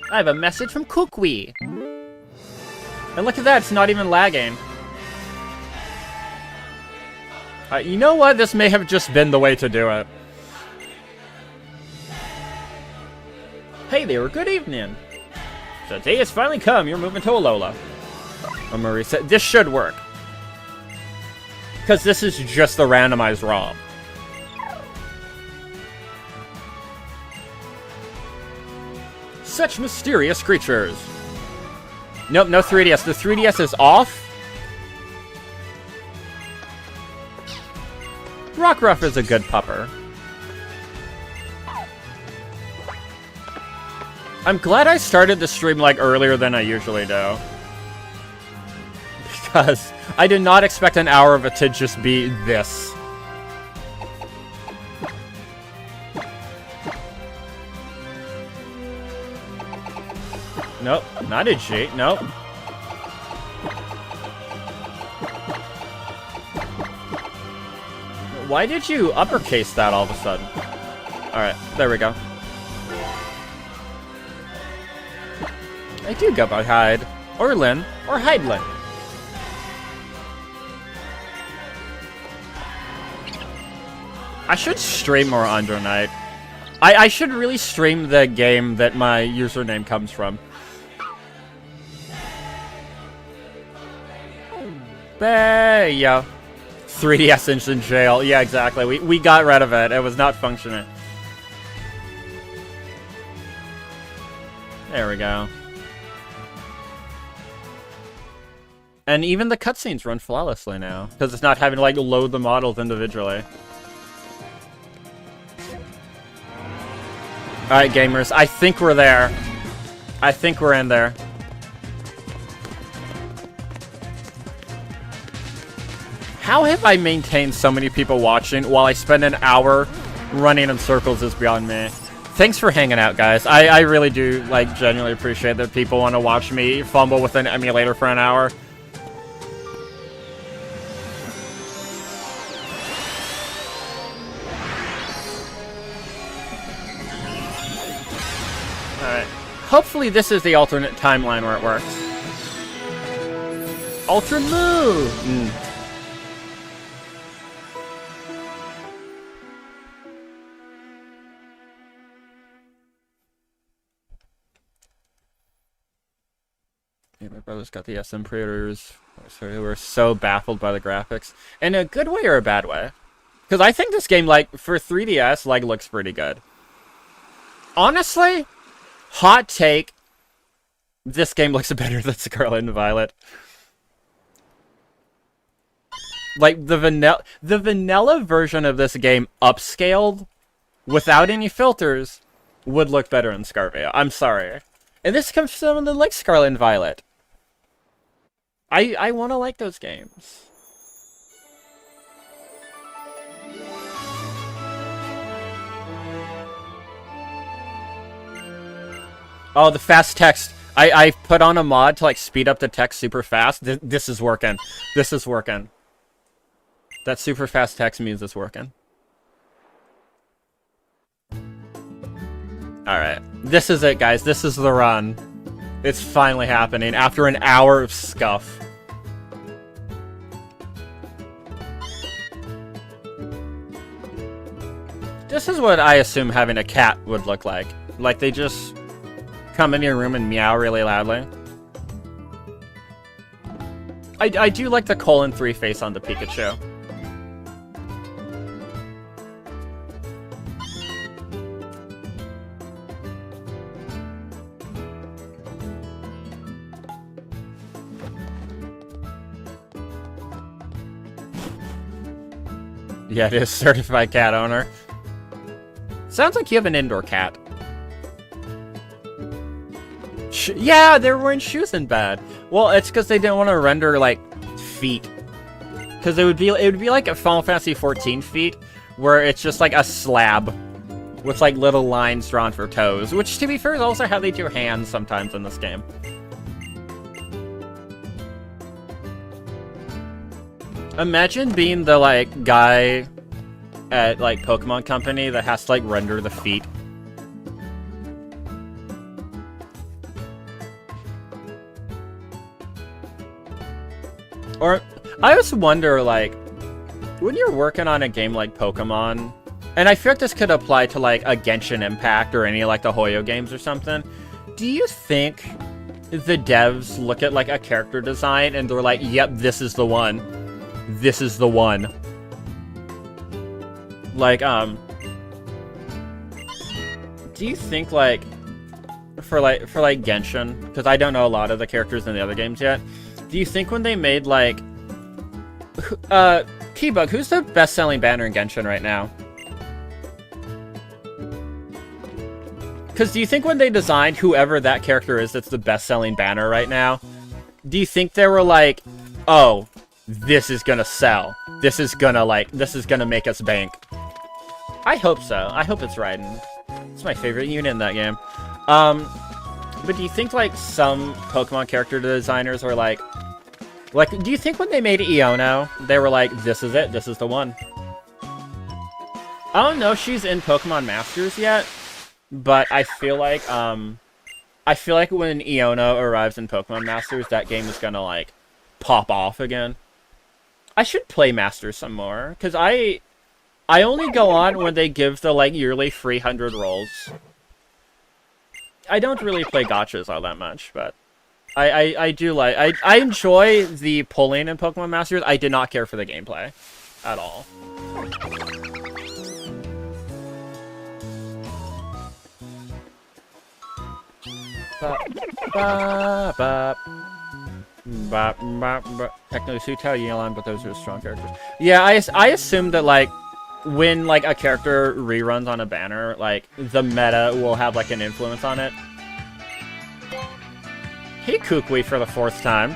I have a message from Kukui. And look at that, it's not even lagging. You know what? This may have just been the way to do it. Hey there, good evening. So the day has finally come, you're moving to Alola. Oh, Marie said, this should work. Because this is just the randomized ROM. Such mysterious creatures. Nope, no 3DS. The 3DS is off. Rockruff is a good pupper. I'm glad I started the stream like earlier than I usually do. Because I did not expect an hour of it to just be this. Nope, not a G. Nope. Why did you uppercase that all of a sudden? Alright, there we go. I do go by Hyde, or Lynn, or Hydelinne. I should stream more Andro Knight. I should really stream the game that my username comes from. Yeah. 3DS Instant Jail. Yeah, exactly. We got rid of it. It was not functioning. There we go. And even the cutscenes run flawlessly now. Because it's not having to, like, load the models individually. Alright, gamers. I think we're there. I think we're in there. How have I maintained so many people watching while I spend an hour running in circles is beyond me. Thanks for hanging out, guys. I really do, like, genuinely appreciate that people want to watch me fumble with an emulator for an hour. Alright. Hopefully this is the alternate timeline where it works. Ultra move! Yeah, my brother's got the SM pre-orders. So we're so baffled by the graphics. In a good way or a bad way? Because I think this game, like, for 3DS, like, looks pretty good. Honestly, hot take, this game looks better than Scarlet and Violet. Like, the vanilla version of this game, upscaled, without any filters, would look better in Scarvia. I'm sorry. And this comes from someone that likes Scarlet and Violet. I want to like those games. Oh, the fast text. I put on a mod to, like, speed up the text super fast. This is working. This is working. That super fast text means it's working. Alright. This is it, guys. This is the run. It's finally happening after an hour of scuff. This is what I assume having a cat would look like. Like, they just come in your room and meow really loudly. I do like the :3 face on the Pikachu. Yeah, it is certified cat owner. Sounds like you have an indoor cat. Yeah, they're wearing shoes in bed. Well, it's because they didn't want to render, like, feet. Because it would be like a Final Fantasy 14 feet, where it's just like a slab with, like, little lines drawn for toes. Which, to be fair, is also how they do hands sometimes in this game. Imagine being the, like, guy at, like, Pokemon Company that has to, like, render the feet. Or, I also wonder, like, when you're working on a game like Pokemon, and I feel like this could apply to, like, a Genshin Impact or any, like, the Hoyo games or something, do you think the devs look at, like, a character design and they're like, yep, this is the one. This is the one. Like, do you think, like, for Genshin, because I don't know a lot of the characters in the other games yet, do you think when they made, like, T-Bug, who's the best-selling banner in Genshin right now? Because do you think when they designed whoever that character is that's the best-selling banner right now, do you think they were like, oh, this is gonna sell. This is gonna make us bank. I hope so. I hope it's Hydelinne. It's my favorite unit in that game. But do you think, like, some Pokemon character designers were like, do you think when they made Iono, they were like, this is it, this is the one? I don't know if she's in Pokemon Masters yet, but I feel like when Iono arrives in Pokemon Masters, that game is gonna, like, pop off again. I should play Masters some more, because I only go on when they give the, like, yearly 300 rolls. I don't really play gachas all that much, but I do like... I enjoy the pulling in Pokemon Masters. I did not care for the gameplay at all. Techno Suitao, Yelan, but those are strong characters. Yeah, I assume that, like, when, like, a character reruns on a banner, like, the meta will have, like, an influence on it. Hey, Kukui for the 4th time.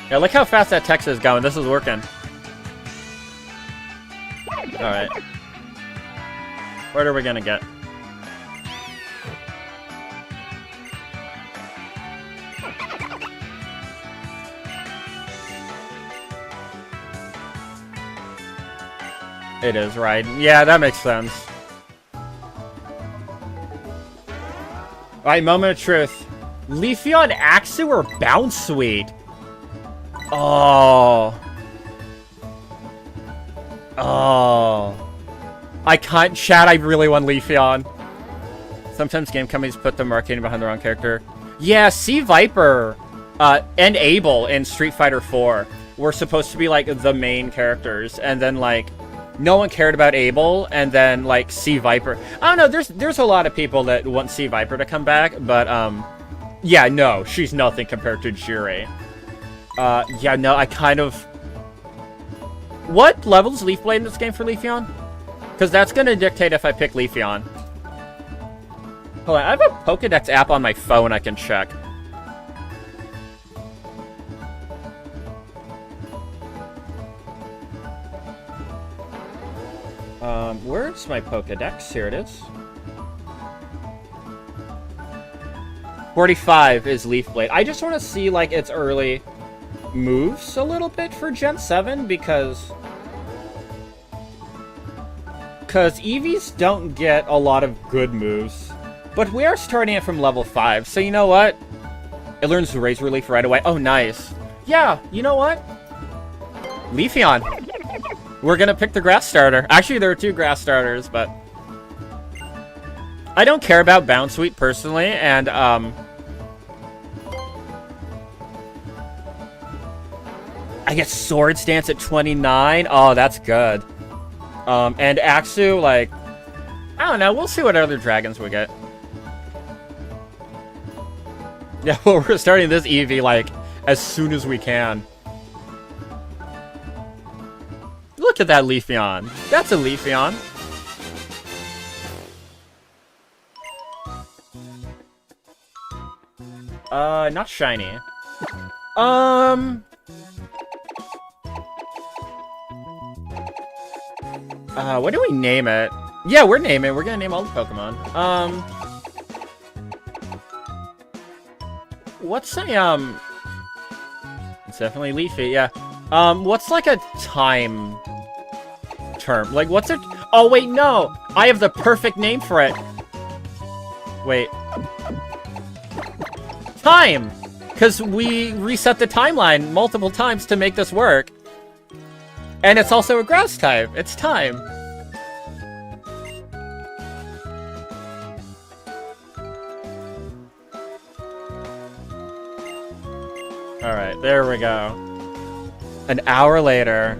Yeah, look how fast that text is going. This is working. Alright. What are we gonna get? It is, right? Yeah, that makes sense. Alright, moment of truth. Leafeon, Axew, or Bounsweet? Oh. Oh. I can't... Chat, I really want Leafeon. Sometimes game companies put the marketing behind the wrong character. Yeah, Sea Viper and Abel in Street Fighter 4 were supposed to be, like, the main characters. And then, like, no one cared about Abel, and then, like, Sea Viper. I don't know, there's a lot of people that want Sea Viper to come back, but, yeah, no, she's nothing compared to Jiri. Yeah, no, I kind of... What level's Leaf Blade in this game for Leafeon? Because that's going to dictate if I pick Leafeon. Hold on, I have a Pokedex app on my phone I can check. Where's my Pokedex? Here it is. 45 is Leaf Blade. I just want to see, like, its early moves a little bit for Gen 7, because Eevees don't get a lot of good moves. But we are starting it from level 5, so you know what? It learns Razor Leaf right away. Oh, nice. Yeah, you know what? Leafeon. We're gonna pick the grass starter. Actually, there are 2 grass starters, but I don't care about Bounsweet personally, and I get Swords Dance at 29. Oh, that's good. And Axew, like, I don't know. We'll see what other dragons we get. Yeah, well, we're starting this Eevee, like, as soon as we can. Look at that Leafeon. That's a Leafeon. Not shiny. What do we name it? Yeah, we're naming it. We're gonna name all the Pokemon. What's a, it's definitely Leafy, yeah. What's, like, a time term? Like, what's it? Oh, wait, no! I have the perfect name for it! Wait. Time! Because we reset the timeline multiple times to make this work. And it's also a grass type. It's Thyme. Alright, there we go. An hour later,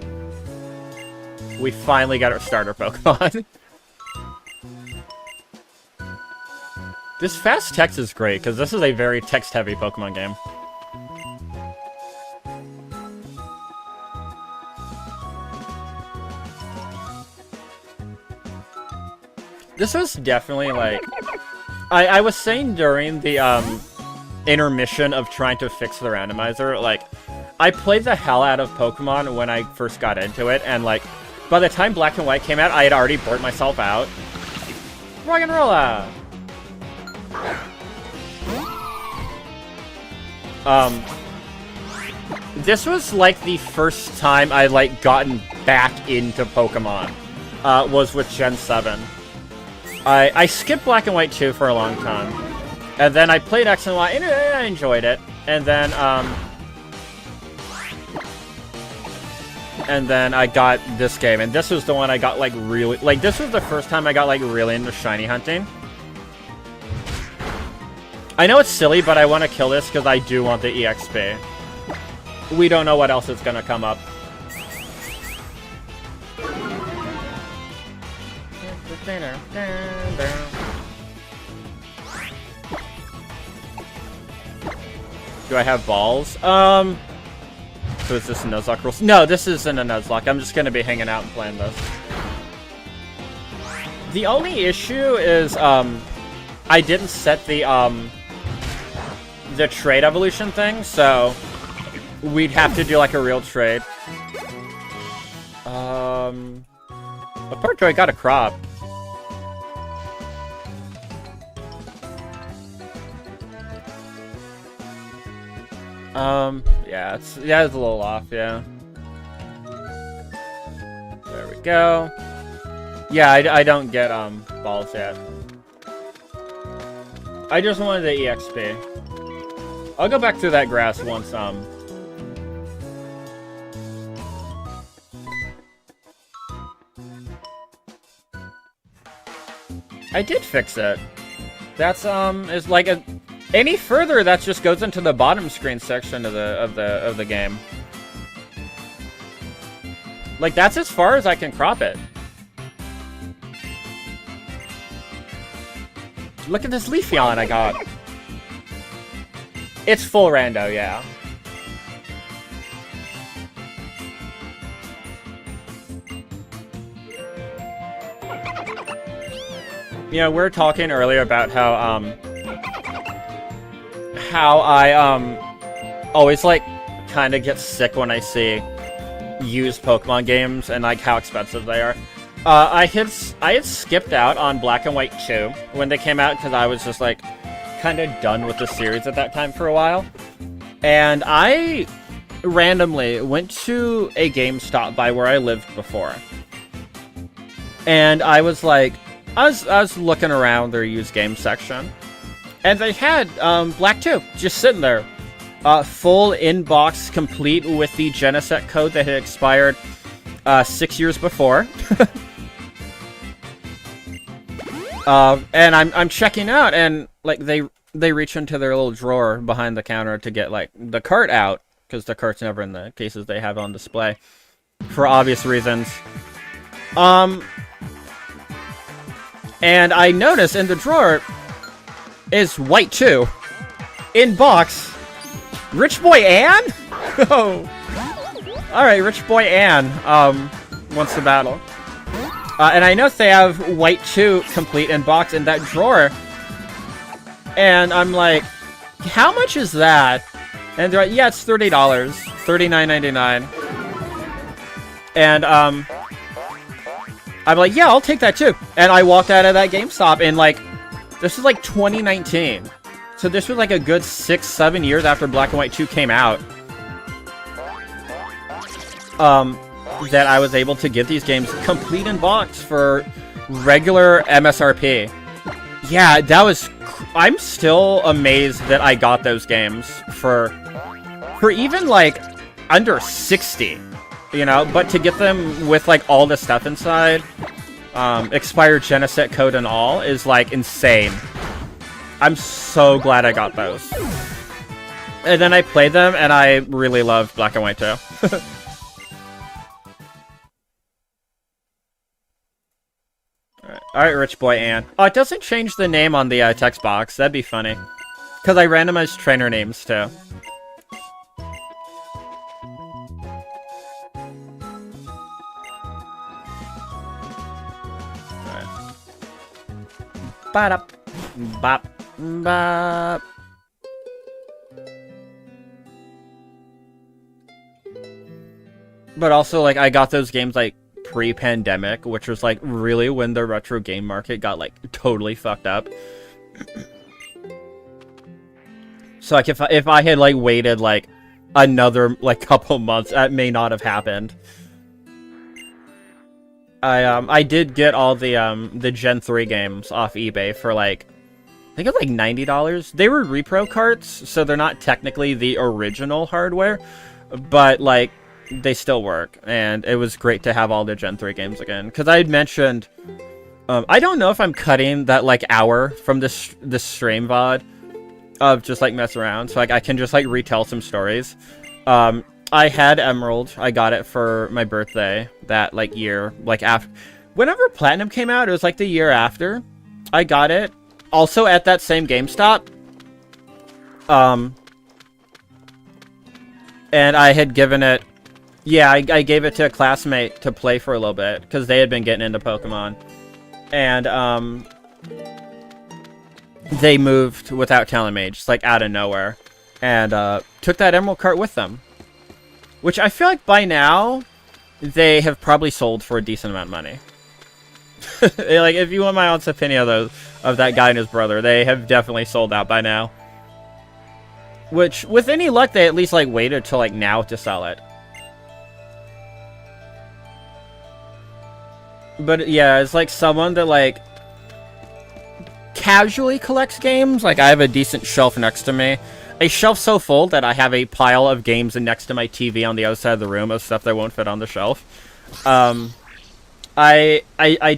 we finally got our starter Pokemon. This fast text is great, because this is a very text-heavy Pokemon game. This was definitely, like... I was saying during the, intermission of trying to fix the randomizer, like, I played the hell out of Pokemon when I first got into it, and, like, by the time Black and White came out, I had already burnt myself out. Rock and rolla! This was, like, the first time I, like, gotten back into Pokemon, was with Gen 7. I skipped Black and White 2 for a long time. And then I played X and Y, and I enjoyed it. And then I got this game, and this was the one I got, like, really... Like, this was the first time I got, like, really into shiny hunting. I know it's silly, but I want to kill this because I do want the EXP. We don't know what else is going to come up. Do I have balls? So is this a Nuzlocke rules? No, this isn't a Nuzlocke. I'm just gonna be hanging out and playing this. The only issue is, I didn't set the trade evolution thing, so we'd have to do, like, a real trade. What part do I gotta crop? Yeah, it's a little off, yeah. There we go. Yeah, I don't get, balls yet. I just wanted the EXP. I'll go back through that grass once, I did fix it. That's, is like a... Any further, that just goes into the bottom screen section of the game. Like, that's as far as I can crop it. Look at this Leafeon I got. It's full rando, yeah. You know, we were talking earlier about how I always, like, kind of get sick when I see used Pokemon games and, like, how expensive they are. I had skipped out on Black and White 2 when they came out because I was just, like, kind of done with the series at that time for a while. And I randomly went to a GameStop by where I lived before. And I was like, I was looking around their used game section. And they had Black 2 just sitting there. Full in-box, complete with the Geneset code that had expired 6 years before. And I'm checking out, and like they reach into their little drawer behind the counter to get like the cart out, because the cart's never in the cases they have on display, for obvious reasons. And I notice in the drawer is White 2 in box. Rich Boy Ann? Oh. Alright, Rich Boy Ann wants to battle. And I know they have White 2 complete in box in that drawer. And I'm like, how much is that? And they're like, yeah, it's $30. $39.99. And I'm like, yeah, I'll take that too. And I walked out of that GameStop and like, this is like 2019. So this was like a good 6-7 years after Black and White 2 came out. That I was able to get these games complete in box for regular MSRP. Yeah, that was I'm still amazed that I got those games for even, like, under 60, you know? But to get them with, like, all the stuff inside, expired Geneset code and all, is, like, insane. I'm so glad I got those. And then I played them, and I really loved Black and White too. Alright, Rich Boy Ann. Oh, it doesn't change the name on the text box. That'd be funny. Because I randomized trainer names too. Alright. Ba-da. Bop. Bop. But also, like, I got those games, like, pre-pandemic, which was, like, really when the retro game market got, like, totally fucked up. So, like, if I had, like, waited, like, another, like, couple months, that may not have happened. I did get all the Gen 3 games off eBay for, like, I think it was, like, $90. They were repro carts, so they're not technically the original hardware, but, like, they still work, and it was great to have all the Gen 3 games again. Because I had mentioned, I don't know if I'm cutting that, like, hour from this stream VOD of just, like, mess around, so, like, I can just, like, retell some stories. I had Emerald. I got it for my birthday that, like, year. Like, after... Whenever Platinum came out, it was, like, the year after. I got it. Also at that same GameStop. And I had given it... Yeah, I gave it to a classmate to play for a little bit, because they had been getting into Pokemon. And, they moved without telling me, just, like, out of nowhere. And, took that Emerald cart with them. Which I feel like by now, they have probably sold for a decent amount of money. Like, if you want my honest opinion of that guy and his brother, they have definitely sold out by now. Which, with any luck, they at least, like, waited till, like, now to sell it. But, yeah, it's, like, someone that, like, casually collects games. Like, I have a decent shelf next to me. A shelf so full that I have a pile of games next to my TV on the other side of the room of stuff that won't fit on the shelf. I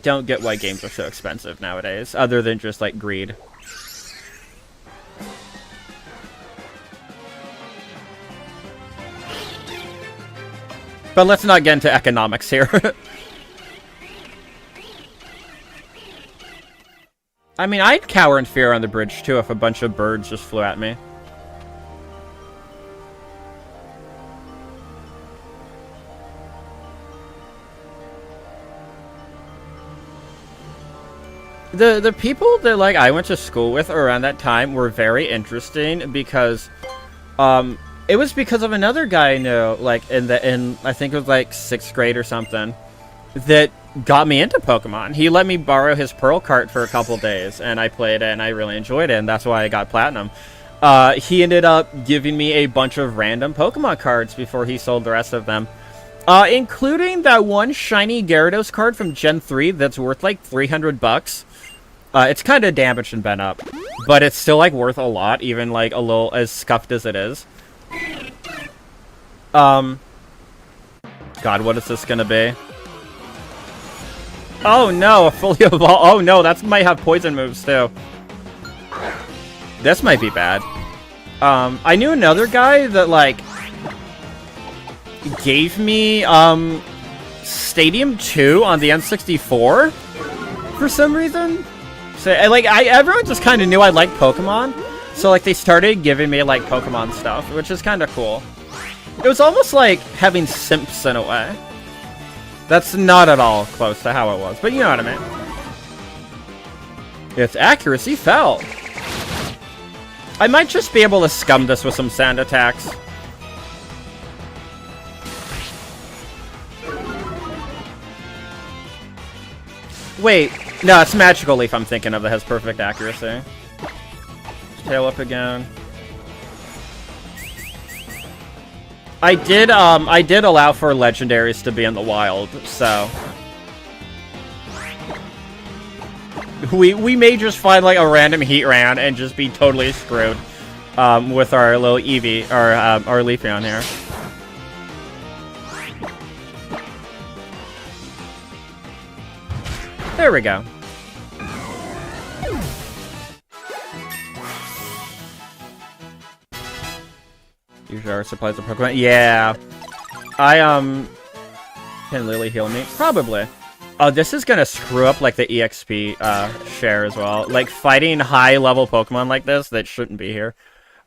don't get why games are so expensive nowadays, other than just, like, greed. But let's not get into economics here. I mean, I'd cower in fear on the bridge, too, if a bunch of birds just flew at me. The people that, like, I went to school with around that time were very interesting because, it was because of another guy I knew, like, in I think it was, like, 6th grade or something, that got me into Pokemon. He let me borrow his Pearl cart for a couple days, and I played it, and I really enjoyed it, and that's why I got Platinum. He ended up giving me a bunch of random Pokemon cards before he sold the rest of them. Including that one shiny Gyarados card from Gen 3 that's worth, like, 300 bucks. It's kind of damaged and bent up, but it's still, like, worth a lot, even, like, a little as scuffed as it is. God, what is this gonna be? Oh no, a fully evolved. Oh no, that might have poison moves too. This might be bad. I knew another guy that, like, gave me, Stadium 2 on the N64 for some reason. So, like, everyone just kind of knew I liked Pokemon. So, like, they started giving me, like, Pokemon stuff, which is kind of cool. It was almost like having simps in a way. That's not at all close to how it was, but you know what I mean. Its accuracy fell. I might just be able to scum this with some sand attacks. Wait, no, it's Magical Leaf I'm thinking of that has perfect accuracy. Tail up again. I did allow for legendaries to be in the wild, so. We may just find like a random heat round and just be totally screwed with our little Eevee or our Leafeon here. There we go. Usually our supplies of Pokemon. Yeah. Can Lily heal me? Probably. Oh, this is gonna screw up like the EXP share as well. Like fighting high level Pokemon like this that shouldn't be here.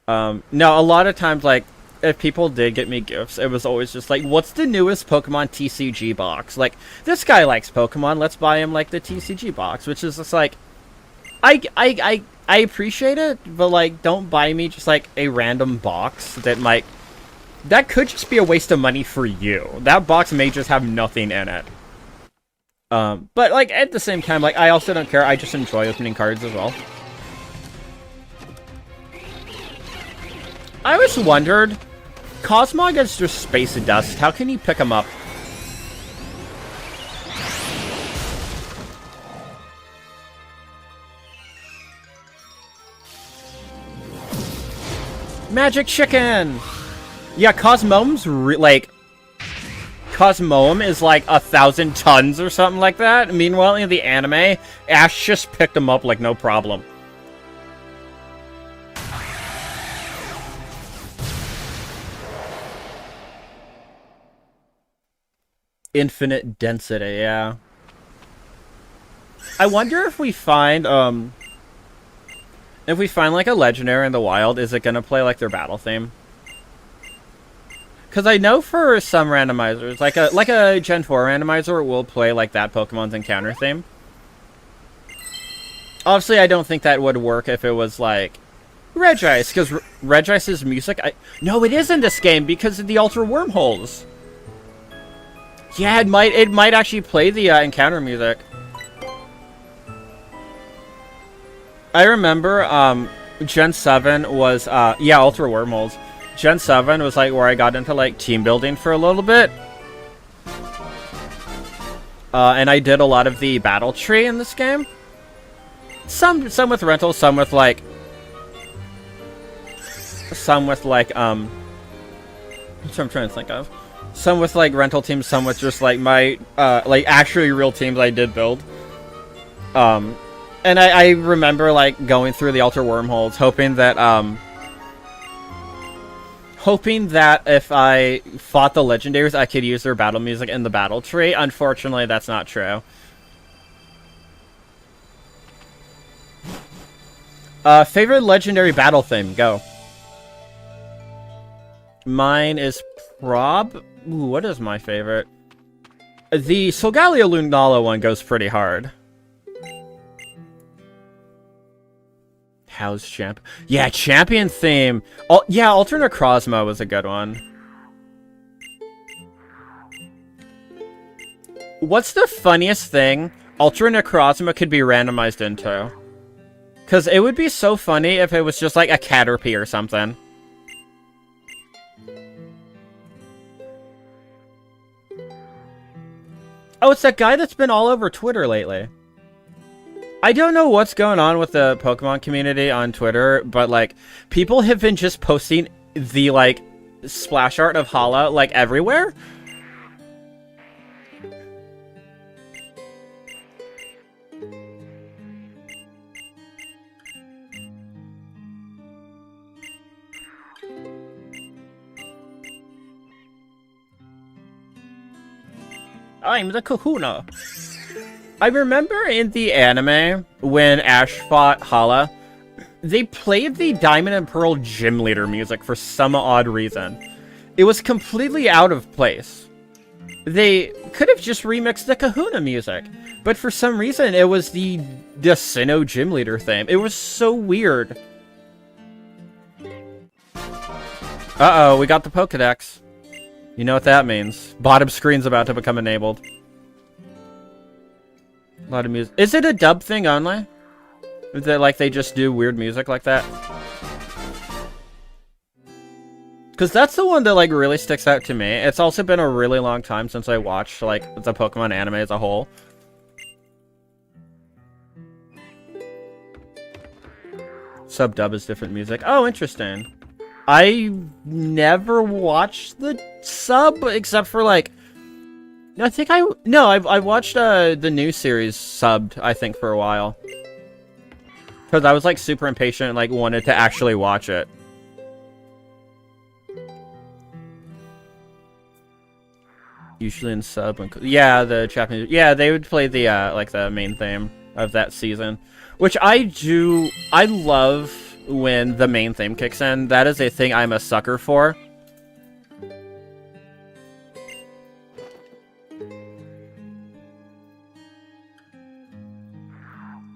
No, a lot of times like if people did get me gifts, it was always just like, what's the newest Pokemon TCG box? Like, this guy likes Pokemon, let's buy him like the TCG box, which is just like, I appreciate it, but like, don't buy me just like a random box that might, that could just be a waste of money for you. That box may just have nothing in it. But like, at the same time, like, I also don't care, I just enjoy opening cards as well. I always wondered, Cosmog is just space dust. How can you pick him up? Magic Chicken! Yeah, Cosmoem's Cosmoem is like 1,000 tons or something like that. Meanwhile, in the anime, Ash just picked him up like no problem. Infinite density, yeah. I wonder if we find, like a legendary in the wild, is it gonna play like their battle theme? Because I know for some randomizers, like a Gen 4 randomizer will play like that Pokemon's encounter theme. Obviously, I don't think that would work if it was like Regice, because Regice's music, no, it is in this game because of the Ultra Wormholes. Yeah, it might actually play the encounter music. I remember Gen 7 was yeah, Ultra Wormholes. Gen 7 was like where I got into like team building for a little bit. And I did a lot of the battle tree in this game. Some with rentals, some with like which I'm trying to think of. Some with like rental teams, some with just like my like actually real teams I did build. And I remember like going through the Ultra Wormholes, hoping that if I fought the legendaries, I could use their battle music in the battle tree. Unfortunately, that's not true. Favorite legendary battle theme? Go. Mine is Ooh, what is my favorite? The Solgaleo Lunala one goes pretty hard. How's Champ? Yeah, Champion theme. Yeah, Ultra Necrozma was a good one. What's the funniest thing Ultra Necrozma could be randomized into? Because it would be so funny if it was just like a Caterpie or something. Oh, it's that guy that's been all over Twitter lately. I don't know what's going on with the Pokemon community on Twitter, but, like, people have been just posting the, like, splash art of Hala, like, everywhere. I'm the Kahuna. I remember in the anime, when Ash fought Hala, they played the Diamond and Pearl gym leader music for some odd reason. It was completely out of place. They could have just remixed the Kahuna music, but for some reason it was the Sinnoh gym leader theme. It was so weird. Uh-oh, we got the Pokedex. You know what that means. Bottom screen's about to become enabled. A lot of music. Is it a dub thing only? Is it like they just do weird music like that? Because that's the one that like really sticks out to me. It's also been a really long time since I watched like the Pokemon anime as a whole. Sub dub is different music. Oh, interesting. I never watched the sub except for like. I watched the new series subbed, I think, for a while. Because I was like super impatient and like wanted to actually watch it. Usually in sub, yeah, the Japanese, yeah, they would play the like the main theme of that season, which I love when the main theme kicks in. That is a thing I'm a sucker for.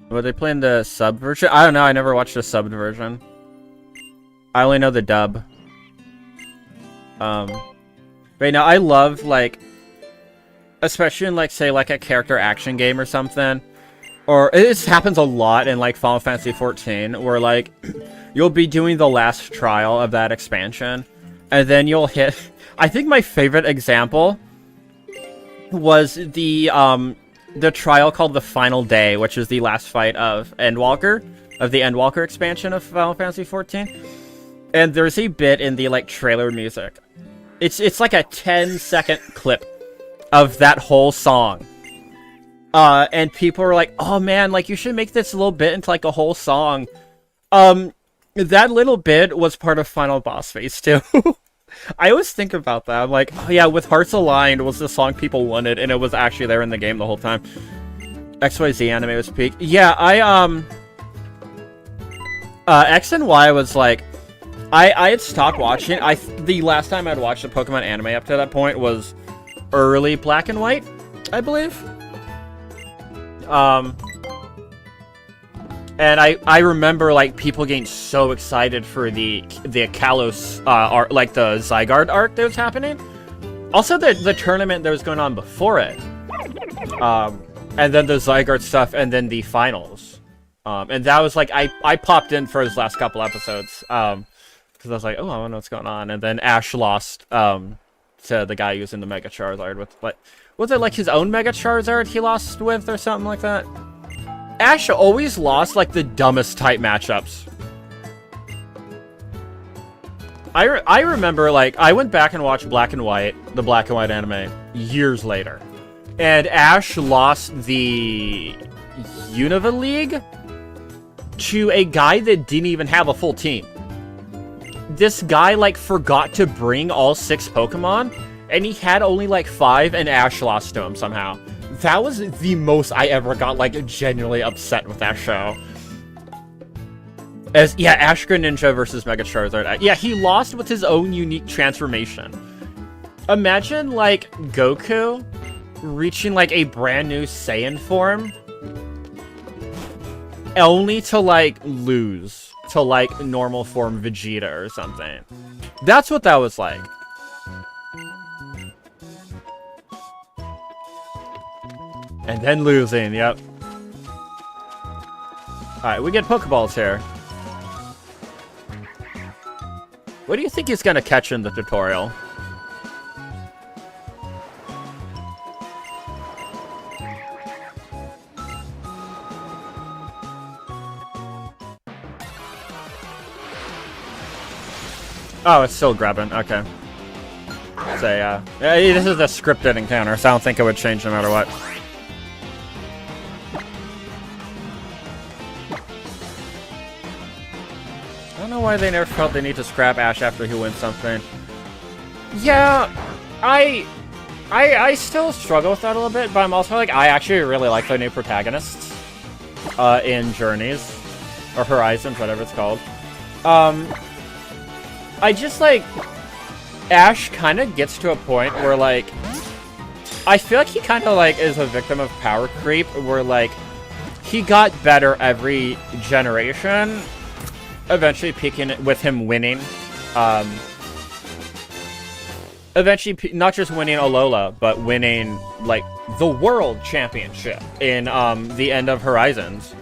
Were they playing the sub version? I don't know. I never watched the subbed version. I only know the dub. Right now, I love like. Especially in, like, say, like, a character action game or something. Or, this happens a lot in, like, Final Fantasy XIV, where, like, you'll be doing the last trial of that expansion, and then you'll hit... I think my favorite example was the trial called The Final Day, which is the last fight of Endwalker, of the Endwalker expansion of Final Fantasy XIV. And there's a bit in the, like, trailer music. It's like a 10-second clip of that whole song. And people were like, oh man, like, you should make this little bit into, like, a whole song. That little bit was part of Final Boss Phase 2. I always think about that. I'm like, oh yeah, With Hearts Aligned was the song people wanted, and it was actually there in the game the whole time. XYZ anime was peak. Yeah, X and Y was like, I had stopped watching. The last time I'd watched a Pokemon anime up to that point was early Black and White, I believe. And I remember like people getting so excited for the Kalos arc, like the Zygarde arc that was happening. Also the tournament that was going on before it. And then the Zygarde stuff, and then the finals. And that was like I popped in for his last couple episodes. Because I was like, oh, I wonder what's going on. And then Ash lost to the guy using the Mega Charizard with, what was it, like his own Mega Charizard he lost with or something like that? Ash always lost like the dumbest type matchups. I remember, like, I went back and watched Black and White, the Black and White anime, years later. And Ash lost the Unova League to a guy that didn't even have a full team. This guy, like, forgot to bring all 6 Pokemon, and he had only, like, 5, and Ash lost to him somehow. That was the most I ever got, like, genuinely upset with that show. Yeah, Ash Greninja versus Mega Charizard. Yeah, he lost with his own unique transformation. Imagine, like, Goku reaching, like, a brand new Saiyan form, only to, like, lose to, like, normal form Vegeta or something. That's what that was like. And then losing, yep. Alright, we get Pokeballs here. What do you think he's gonna catch in the tutorial? Oh, it's still grabbing. Okay. So, yeah. This is a scripted encounter, so I don't think it would change no matter what. I don't know why they never felt they need to scrap Ash after he wins something. Yeah, I still struggle with that a little bit, but I'm also like, I actually really like the new protagonists in Journeys, or Horizons, whatever it's called. I just, like, Ash kind of gets to a point where, like, I feel like he kind of, like, is a victim of power creep, where, like, he got better every generation, eventually peaking with him winning, eventually not just winning Alola, but winning, like, the World Championship in, the end of Horizons.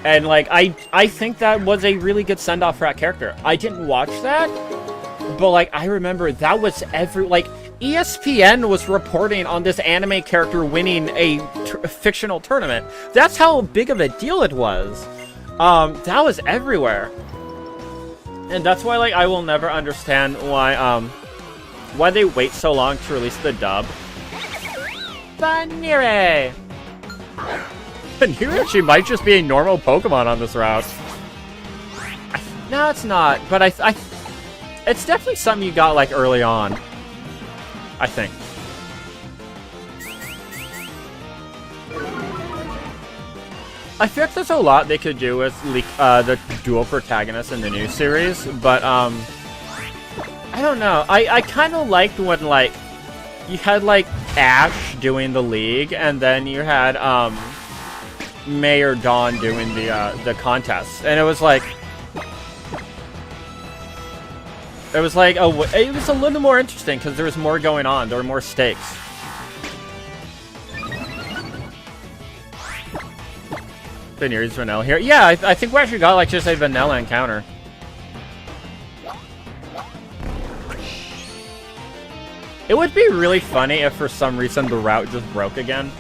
And, like, I think that was a really good send-off for that character. I didn't watch that, but, like, I remember that was ESPN was reporting on this anime character winning a fictional tournament. That's how big of a deal it was. That was everywhere. And that's why, like, I will never understand why they wait so long to release the dub. Banire! Banire actually might just be a normal Pokemon on this route. No, it's not, but it's definitely something you got, like, early on. I think. I feel like there's a lot they could do with the dual protagonists in the new series, but, I don't know. I kind of liked when, like, you had, like, Ash doing the league, and then you had, May or Dawn doing the contest. And it was like... It was like, it was a little more interesting, because there was more going on. There were more stakes. Banire's vanilla here. Yeah, I think we actually got, like, just a vanilla encounter. It would be really funny if for some reason the route just broke again.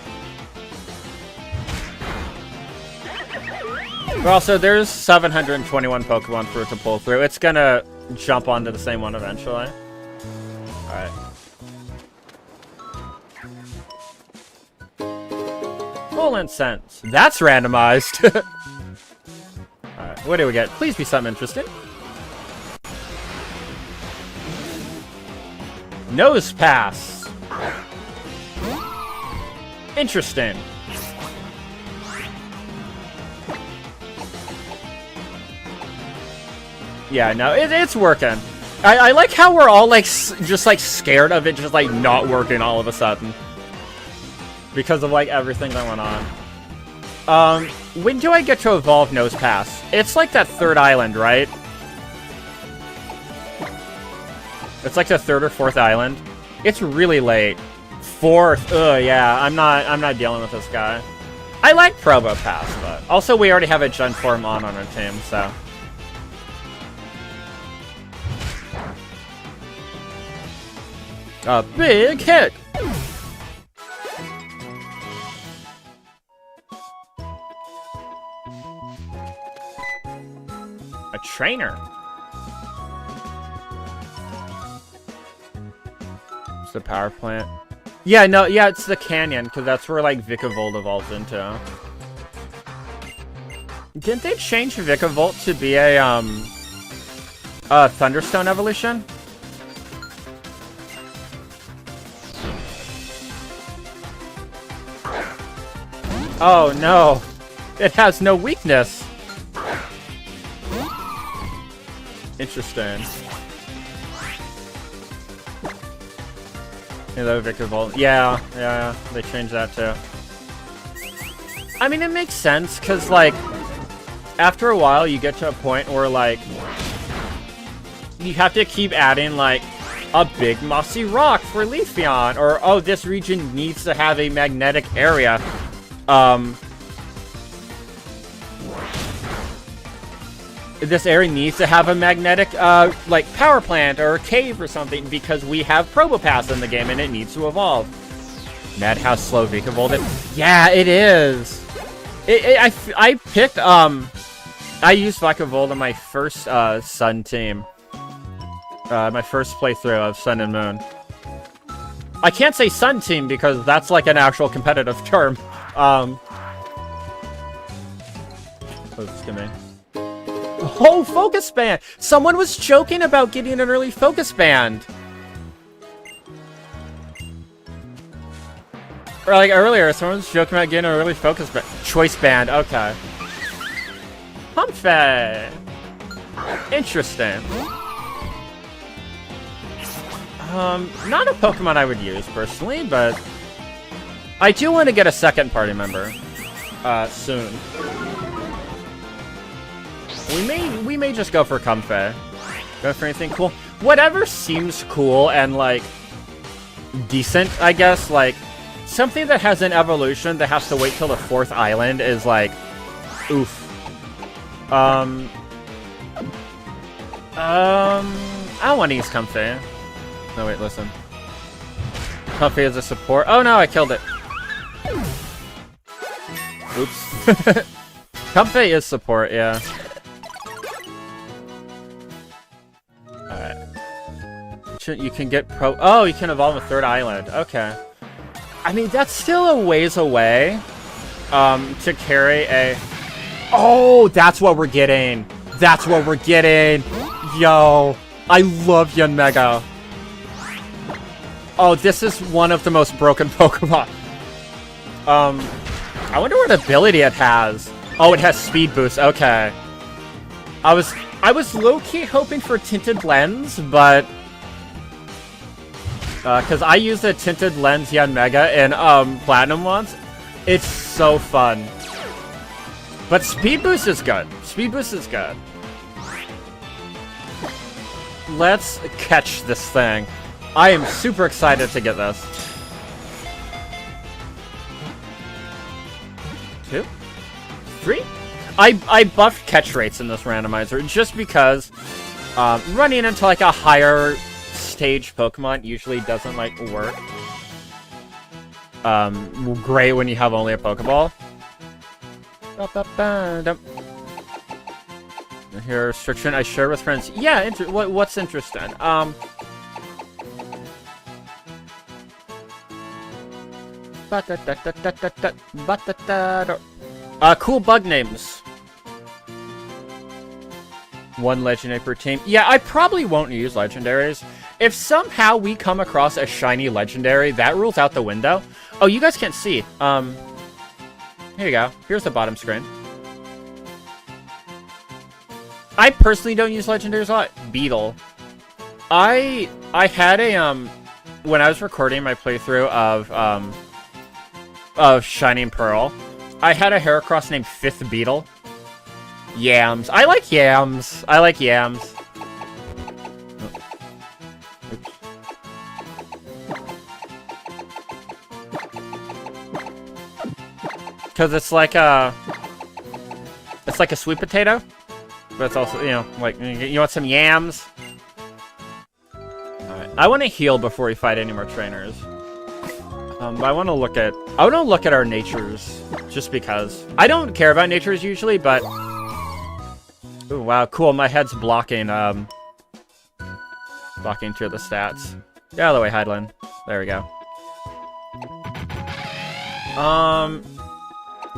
But also, there's 721 Pokemon for it to pull through. It's gonna jump onto the same one eventually. Alright. Full Incense. That's randomized. Alright, what do we get? Please be something interesting. Nose Pass. Interesting. Yeah, no, it's working. I like how we're all, like, just, like, scared of it just, like, not working all of a sudden. Because of, like, everything that went on. When do I get to evolve Nose Pass? It's, like, that third island, right? It's, like, the third or fourth island. It's really late. Fourth. Ugh, yeah, I'm not dealing with this guy. I like Probo Pass, but... Also, we already have a Gen 4 Mon on our team, so... A big hit! A trainer. It's the power plant. Yeah, no, yeah, it's the canyon, because that's where, like, Vikavolt evolves into. Didn't they change Vikavolt to be a Thunderstone evolution? Oh no! It has no weakness! Interesting. Hello, Vikavolt. Yeah, they changed that too. I mean, it makes sense, because, like, after a while, you get to a point where, like, you have to keep adding, like, a big mossy rock for Leafeon, or, oh, this region needs to have a magnetic area. This area needs to have a magnetic, like, power plant or a cave or something because we have Probopass in the game and it needs to evolve. Mad how slow Vikavolt is. Yeah, it is. I picked, I used Vikavolt on my first, Sun team. My first playthrough of Sun and Moon. I can't say Sun team because that's, like, an actual competitive term. Give me. Oh, Focus Band! Someone was joking about getting an early Focus Band! Or, like, earlier, someone was joking about getting an early Focus Band. Choice Band, okay. Humphrey! Interesting. Not a Pokemon I would use, personally, but... I do want to get a second party member. Soon. We may just go for Comfey. Go for anything cool. Whatever seems cool and, like, decent, I guess. Like, something that has an evolution that has to wait till the fourth island is, like, oof. I don't want to use Comfey. No, wait, listen. Comfy as a support. Oh no, I killed it. Oops. Comfy is support, yeah. Alright. You can get pro- Oh, you can evolve a third island. Okay. I mean, that's still a ways away. To carry a... Oh, that's what we're getting. That's what we're getting. Yo. I love Yanmega. Oh, this is one of the most broken Pokemon. I wonder what ability it has. Oh, it has speed boost. Okay. I was low-key hoping for Tinted Lens, but... because I used a Tinted Lens Yanmega in, Platinum once. It's so fun. But speed boost is good. Speed boost is good. Let's catch this thing. I am super excited to get this. 2, 3. I buffed catch rates in this randomizer just because running into like a higher stage Pokemon usually doesn't like work. Great when you have only a Pokeball. Here, restriction I share with friends. Yeah, what's interesting? Cool bug names. 1 legendary per team. Yeah, I probably won't use legendaries. If somehow we come across a shiny legendary, that rules out the window. Oh, you guys can't see. Here you go. Here's the bottom screen. I personally don't use legendaries a lot. Beetle. I had a, when I was recording my playthrough of Shining Pearl, I had a Heracross named 5th Beetle. Yams. I like yams. I like yams. Oops. Because it's like a sweet potato, but it's also, you know, like, you want some yams? Alright. I want to heal before we fight any more trainers. But I want to look at our natures, just because. I don't care about natures usually, but... Ooh, wow, cool, my head's blocking, blocking 2 of the stats. Get out of the way, Hydelinne. There we go.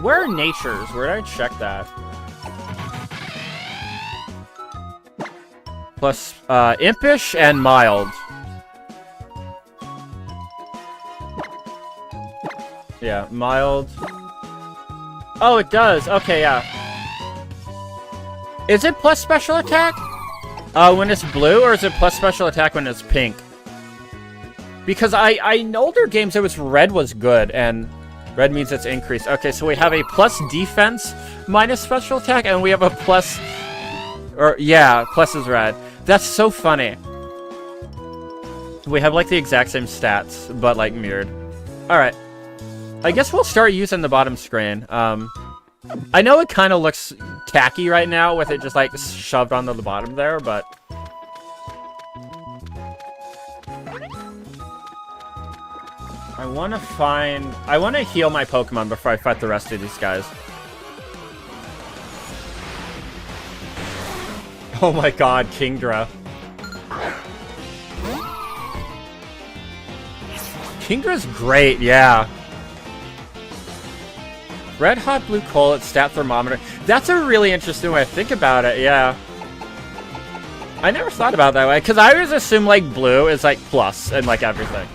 Where are natures? Where did I check that? Plus, impish and mild. Yeah, mild. Oh, it does. Okay, yeah. Is it plus special attack? When it's blue, or is it plus special attack when it's pink? Because in older games it was red was good, and red means it's increased. Okay, so we have a plus defense minus special attack, and we have a plus... Or, yeah, plus is red. That's so funny. We have, like, the exact same stats, but, like, mirrored. Alright. I guess we'll start using the bottom screen. I know it kind of looks tacky right now with it just, like, shoved onto the bottom there, but... I want to heal my Pokemon before I fight the rest of these guys. Oh my god, Kingdra. Kingdra's great, yeah. Red hot blue coal at stat thermometer. That's a really interesting way to think about it, yeah. I never thought about it that way, because I always assume, like, blue is, like, plus and, like, everything.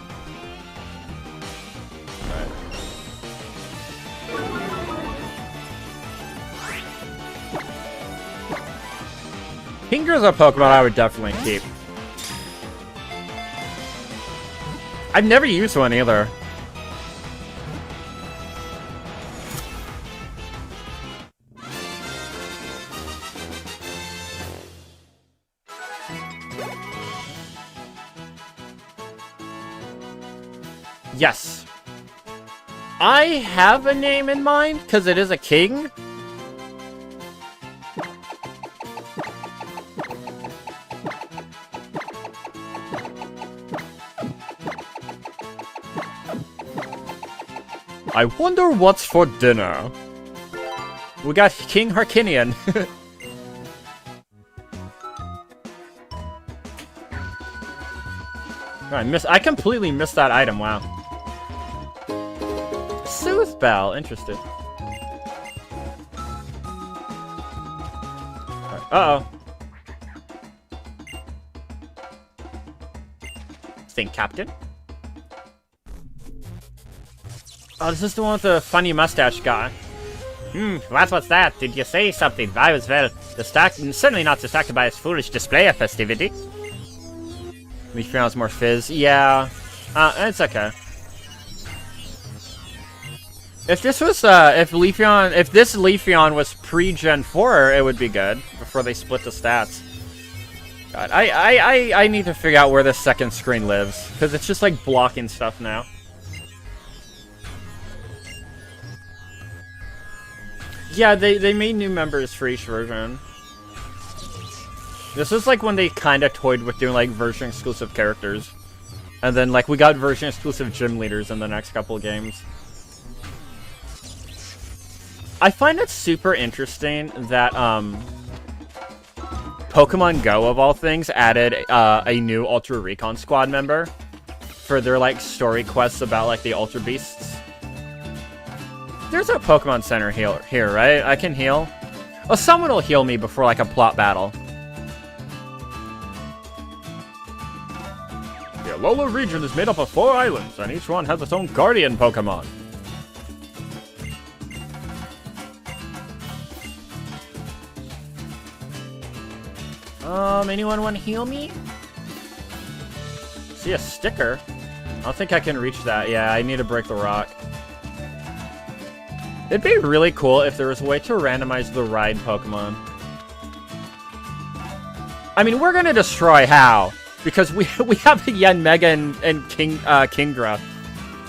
Kingdra's a Pokemon I would definitely keep. I've never used one either. Yes. I have a name in mind, because it is a king. I wonder what's for dinner. We got King Harkinian. I completely missed that item, wow. Sooth Bell, interesting. Uh-oh. Think, Captain. Oh, this is the one with the funny mustache guy. What's that? Did you say something? I was, well, certainly not distracted by his foolish display of festivity. Leafeon's more fizz. Yeah. It's okay. If this was, if this Leafeon was pre-Gen 4, it would be good. Before they split the stats. God, I need to figure out where this second screen lives. Because it's just, like, blocking stuff now. Yeah, they made new members for each version. This is like when they kind of toyed with doing like version-exclusive characters. And then like we got version-exclusive gym leaders in the next couple of games. I find it super interesting that Pokemon Go, of all things, added a new Ultra Recon Squad member for their like story quests about like the Ultra Beasts. There's a Pokemon Center here, right? I can heal. Oh, someone will heal me before, like, a plot battle. The Alola region is made up of 4 islands, and each one has its own guardian Pokemon. Anyone want to heal me? See a sticker? I don't think I can reach that. Yeah, I need to break the rock. It'd be really cool if there was a way to randomize the ride Pokemon. I mean, we're gonna destroy how? Because we have Yanmega and Kingdra.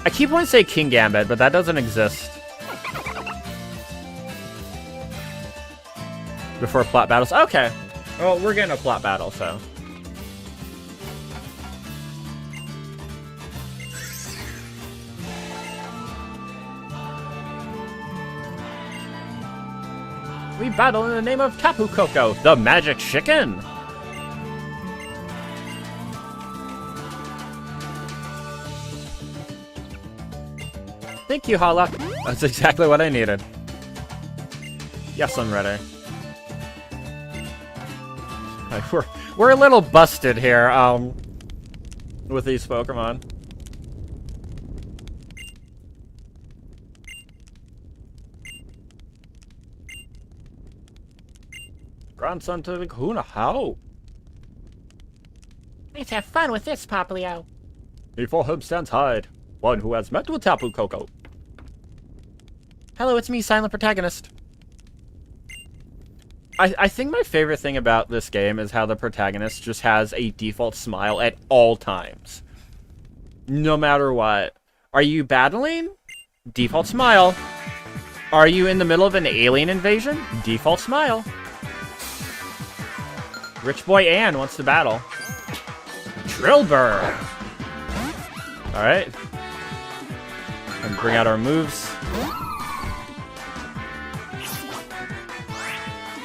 I keep wanting to say Kingambit, but that doesn't exist. Before plot battles. Okay. Well, we're getting a plot battle, so. We battle in the name of Tapu Koko, the magic chicken! Thank you, Hala. That's exactly what I needed. Yes, I'm ready. We're a little busted here, with these Pokemon. Grandson to the Kahuna, how? Let's have fun with this, Poplio. Before him stands Hyde, one who has met with Tapu Koko. Hello, it's me, Silent Protagonist. I think my favorite thing about this game is how the protagonist just has a default smile at all times. No matter what. Are you battling? Default smile. Are you in the middle of an alien invasion? Default smile. Rich Boy Ann wants to battle. Drillbur! Alright. And bring out our moves.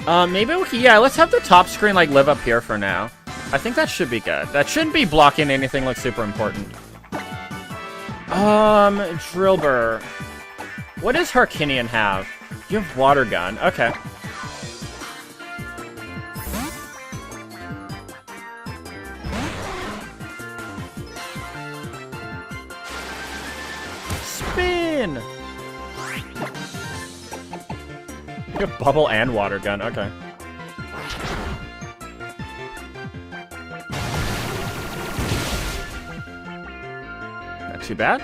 Maybe we can, yeah, let's have the top screen, like, live up here for now. I think that should be good. That shouldn't be blocking anything, like, super important. Drillbur. What does Harkinian have? You have Water Gun. Okay. Spin! You have Bubble and Water Gun. Okay. Not too bad.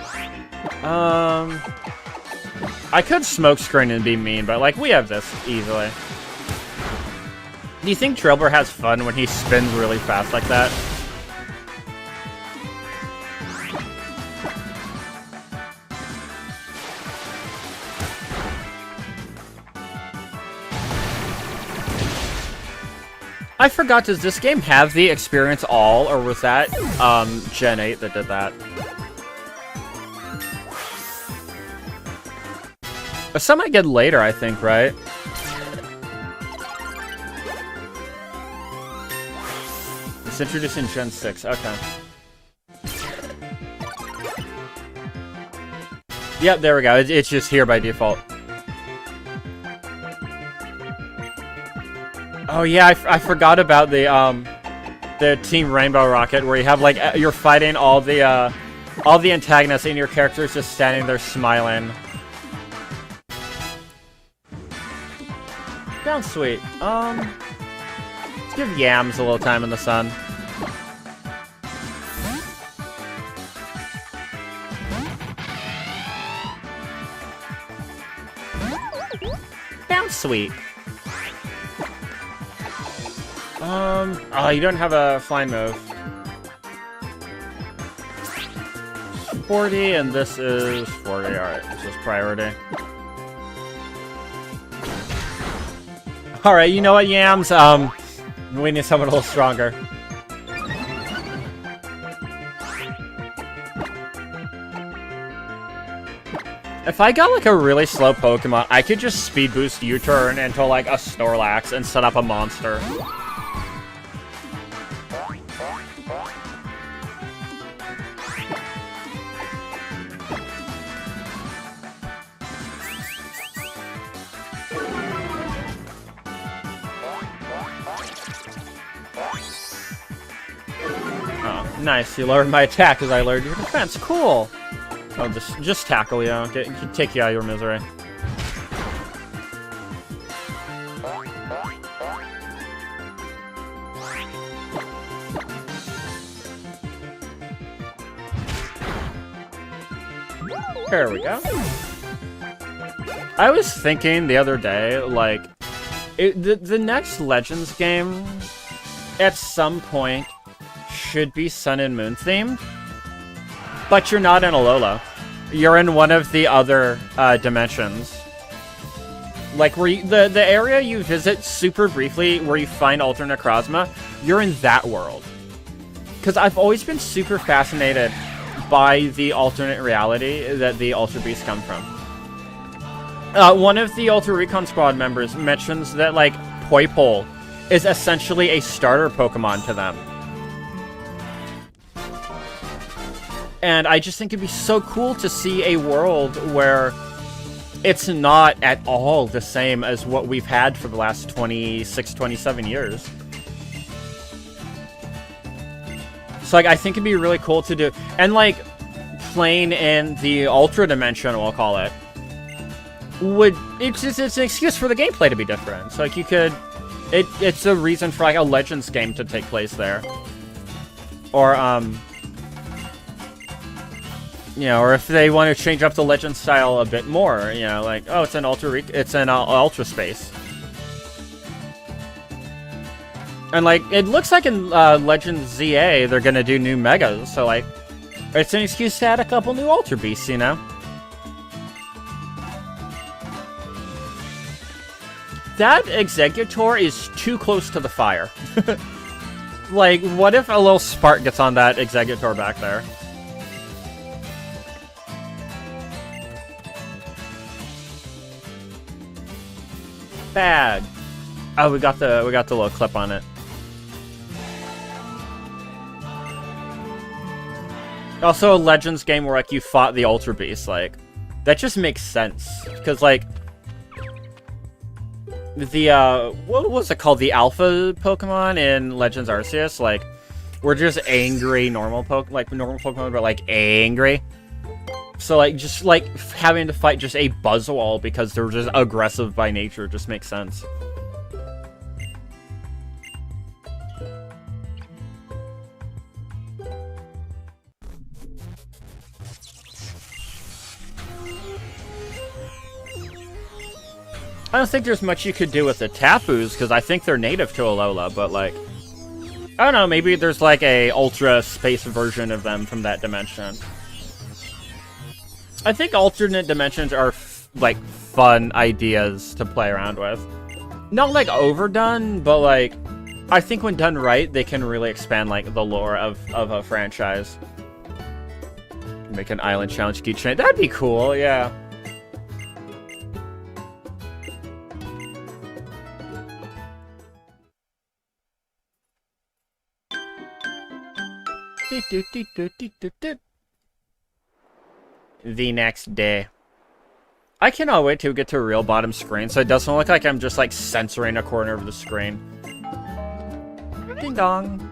I could smoke screen and be mean, but like we have this easily. Do you think Drillbur has fun when he spins really fast like that? I forgot, does this game have the experience all, or was that Gen 8 that did that? Some I get later, I think, right? It's introduced in Gen 6. Okay. Yep, there we go. It's just here by default. Oh yeah, I forgot about the Team Rainbow Rocket, where you have like you're fighting all the antagonists and your character's just standing there smiling. Sounds sweet. Let's give Yams a little time in the sun. Sounds sweet. Oh, you don't have a flying move. 40, and this is 40. Alright, this is priority. Alright, you know what, Yams? We need someone a little stronger. If I got, like, a really slow Pokemon, I could just speed boost U-turn into, like, a Snorlax and set up a monster. Oh, nice. You lowered my attack as I lowered your defense. Cool. Oh, just tackle you. Take you out of your misery. There we go. I was thinking the other day, like, the next Legends game, at some point, should be Sun and Moon themed. But you're not in Alola. You're in one of the other dimensions. Like, where the area you visit super briefly, where you find Ultra Necrozma, you're in that world. Because I've always been super fascinated by the alternate reality that the Ultra Beasts come from. One of the Ultra Recon Squad members mentions that, like, Poipole is essentially a starter Pokemon to them. And I just think it'd be so cool to see a world where it's not at all the same as what we've had for the last 26, 27 years. So, like, I think it'd be really cool to do. And, like, playing in the Ultra Dimension, we'll call it, it's an excuse for the gameplay to be different. So, like, you could... It's a reason for, like, a Legends game to take place there. Or, you know, or if they want to change up the Legend style a bit more, you know, like, oh, it's an Ultra Space. And, like, it looks like in Legend ZA, they're gonna do new Megas, so, like, it's an excuse to add a couple new Ultra Beasts, you know? That Exeggutor is too close to the fire. Like, what if a little spark gets on that Exeggutor back there? Bad. Oh, we got the little clip on it. Also, a Legends game where, like, you fought the Ultra Beast, like, that just makes sense. Because, like, the, what was it called? The Alpha Pokemon in Legends Arceus, like, were just angry normal Pokemon, but, like, angry. So, like, just, like, having to fight just a Buzzwole because they're just aggressive by nature just makes sense. I don't think there's much you could do with the Tapus, because I think they're native to Alola, but, like, I don't know, maybe there's, like, a Ultra Space version of them from that dimension. I think alternate dimensions are, like, fun ideas to play around with. Not, like, overdone, but, like, I think when done right, they can really expand, like, the lore of a franchise. Make an island challenge keychain. That'd be cool, yeah. The next day. I cannot wait to get to a real bottom screen so it doesn't look like I'm just like censoring a corner of the screen. Ding dong.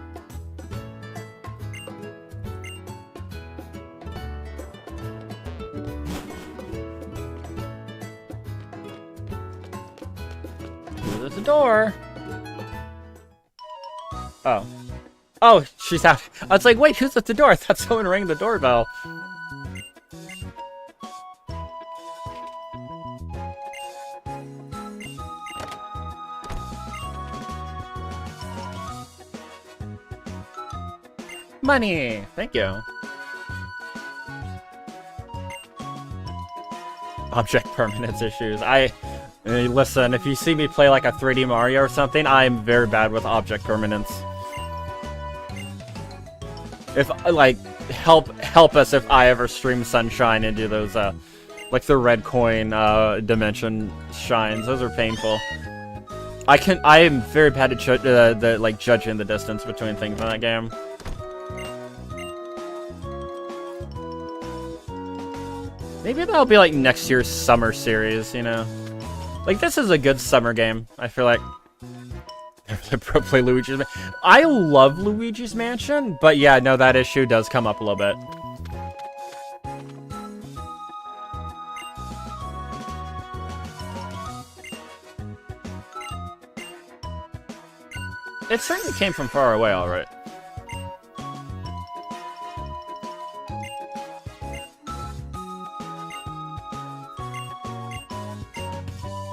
There's the door. Oh. Oh, she's out. I was like, wait, who's at the door? I thought someone rang the doorbell. Money! Thank you. Object permanence issues. Listen, if you see me play like a 3D Mario or something, I'm very bad with object permanence. If, like, help us if I ever stream Sunshine and do those, like the red coin, dimension shines. Those are painful. I am very bad at judging the distance between things in that game. Maybe that'll be like next year's summer series, you know? Like, this is a good summer game, I feel like. Play Luigi's Mansion. I love Luigi's Mansion, but yeah, no, that issue does come up a little bit. It certainly came from far away, alright.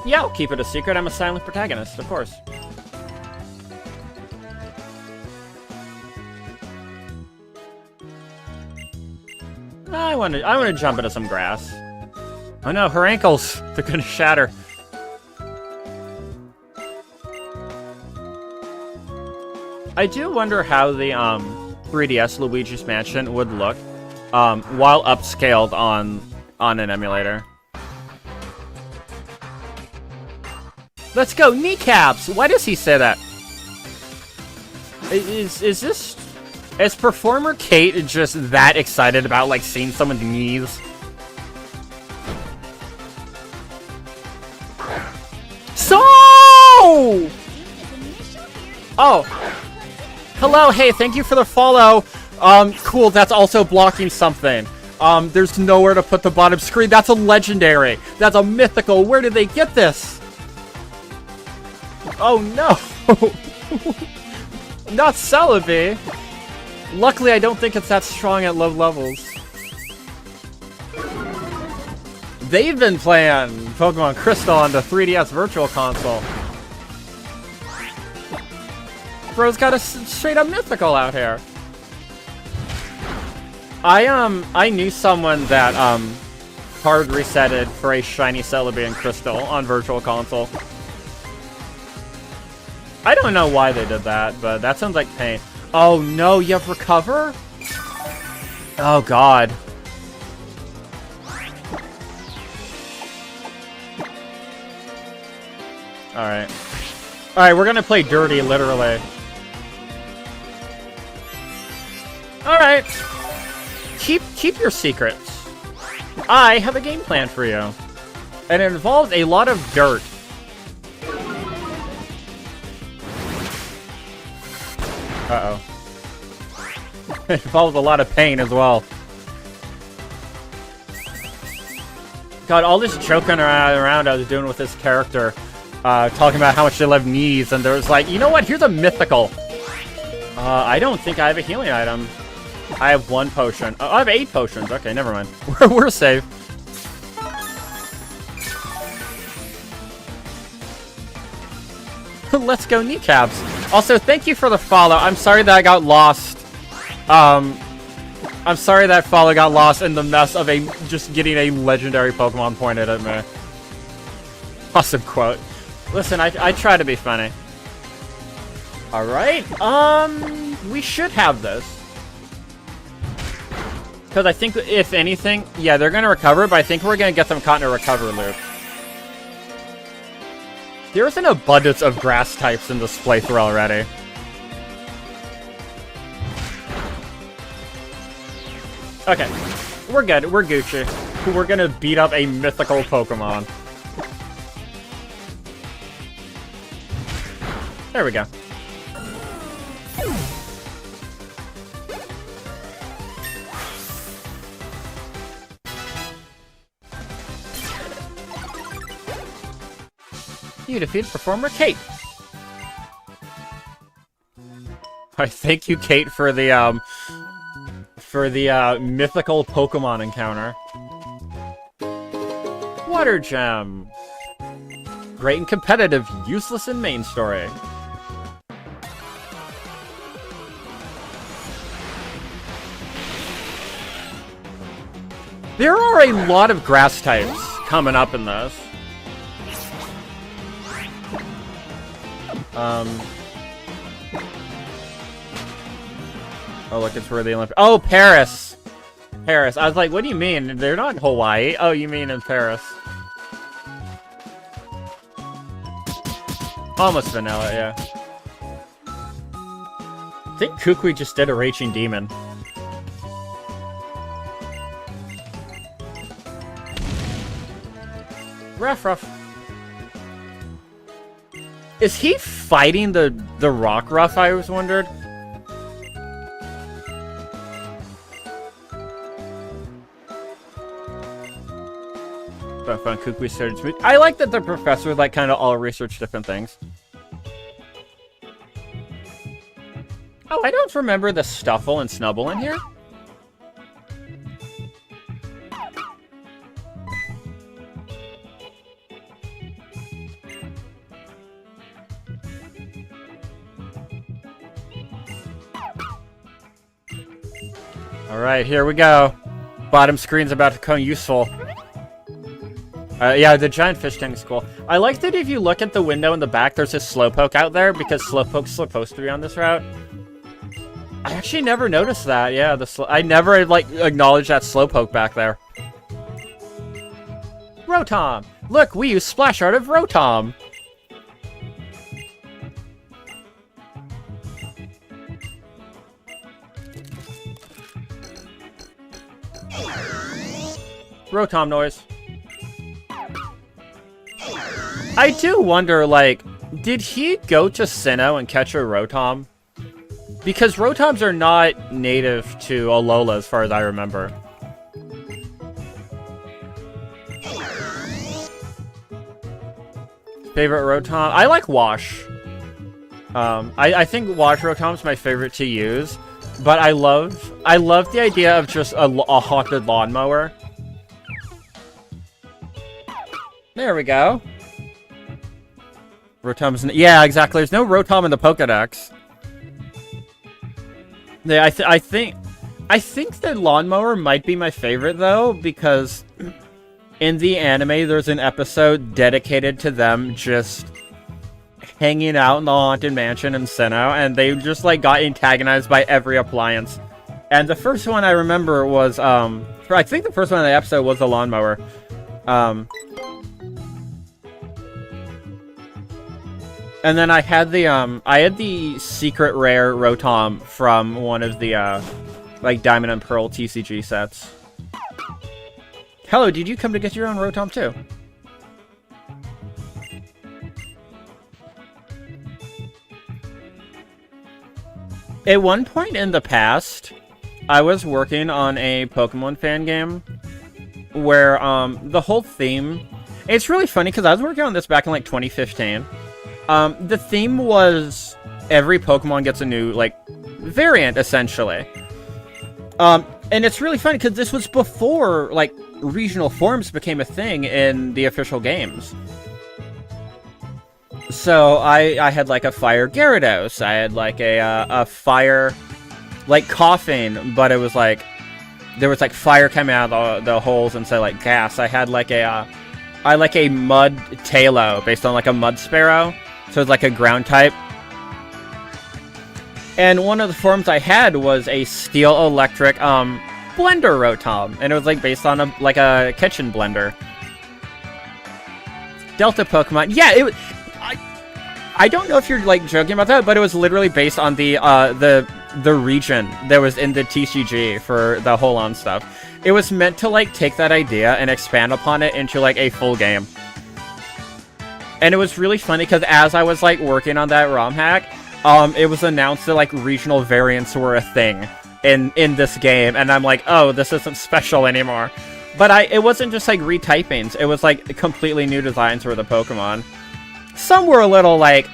Yeah, I'll keep it a secret. I'm a silent protagonist, of course. I want to jump into some grass. Oh no, her ankles! They're gonna shatter. I do wonder how the 3DS Luigi's Mansion would look while upscaled on an emulator. Let's go, kneecaps! Why does he say that? Is performer Kate just that excited about, like, seeing someone's knees? So! Oh! Hello, hey, thank you for the follow. Cool, that's also blocking something. There's nowhere to put the bottom screen. That's a legendary. That's a mythical. Where did they get this? Oh no! Not Celebi! Luckily, I don't think it's that strong at low levels. They've been playing Pokemon Crystal on the 3DS Virtual Console. Bro's got a straight up mythical out here. I knew someone that hard resetted for a shiny Celebi and Crystal on Virtual Console. I don't know why they did that, but that sounds like pain. Oh no, you have recover? Oh god. Alright. Alright, we're gonna play dirty, literally. Alright. Keep your secrets. I have a game plan for you. And it involves a lot of dirt. Uh-oh. It involves a lot of pain as well. God, all this joking around I was doing with this character, talking about how much they love knees, and there was like, you know what, here's a mythical. I don't think I have a healing item. I have 1 potion. I have 8 potions. Okay, never mind. We're safe. Let's go, kneecaps. Also, thank you for the follow. I'm sorry that I got lost. I'm sorry that follow got lost in the mess of just getting a legendary Pokemon pointed at me. Awesome quote. Listen, I try to be funny. Alright, we should have this. Because I think, if anything, yeah, they're going to recover, but I think we're going to get them caught in a recover loop. There's an abundance of grass types in this playthrough already. Okay. We're good. We're Gucci. We're gonna beat up a mythical Pokemon. There we go. You defeated performer Kate. I thank you, Kate, for the mythical Pokemon encounter. Water Gem. Great and competitive, useless in main story. There are a lot of grass types coming up in this. Oh, look, it's where the Olympics... Oh, Paris! Paris. I was like, what do you mean? They're not in Hawaii. Oh, you mean in Paris. Almost vanilla, yeah. I think Kukui just did a Raging Demon. Ruff. Is he fighting the rock ruff, I was wondered? Fun Kukui started smooth. I like that the professor like kind of all research different things. Oh, I don't remember the Stuffle and Snubble in here. Alright, here we go. Bottom screen's about to become useful. Yeah, the giant fish tank is cool. I like that if you look at the window in the back, there's a Slowpoke out there, because Slowpoke's supposed to be on this route. I actually never noticed that, yeah. I never, like, acknowledged that Slowpoke back there. Rotom! Look, we use Splash Art of Rotom! Rotom noise. I do wonder, like, did he go to Sinnoh and catch a Rotom? Because Rotoms are not native to Alola, as far as I remember. Favorite Rotom? I like Wash. I think Wash Rotom's my favorite to use. But I love the idea of just a haunted lawnmower. There we go. Rotom's... Yeah, exactly. There's no Rotom in the Pokedex. Yeah, I think the lawnmower might be my favorite, though, because in the anime, there's an episode dedicated to them just hanging out in the Haunted Mansion in Sinnoh, and they just, like, got antagonized by every appliance. And the first one I remember was, I think the first one in the episode was the lawnmower. And then I had the secret rare Rotom from one of the, like, Diamond and Pearl TCG sets. Hello, did you come to get your own Rotom too? At one point in the past, I was working on a Pokemon fan game where, the whole theme... It's really funny because I was working on this back in, like, 2015. The theme was every Pokemon gets a new, like, variant, essentially. And it's really funny because this was before, like, regional forms became a thing in the official games. So I had, like, a Fire Gyarados. I had, like, a Fire, like, Coughing, but it was, like, there was, like, fire coming out of the holes instead of, like, gas. I had, like, a Mud Tailo based on, like, a Mud Sparrow. So it's like a ground type. And one of the forms I had was a Steel Electric Blender Rotom. And it was like based on a kitchen blender. Delta Pokemon. Yeah, it was... I don't know if you're like joking about that, but it was literally based on the the region that was in the TCG for the hold-on stuff. It was meant to, like, take that idea and expand upon it into, like, a full game. And it was really funny, because as I was, like, working on that ROM hack, it was announced that, like, regional variants were a thing in this game, and I'm like, oh, this isn't special anymore. But it wasn't just, like, retypings. It was, like, completely new designs for the Pokemon. Some were a little, like,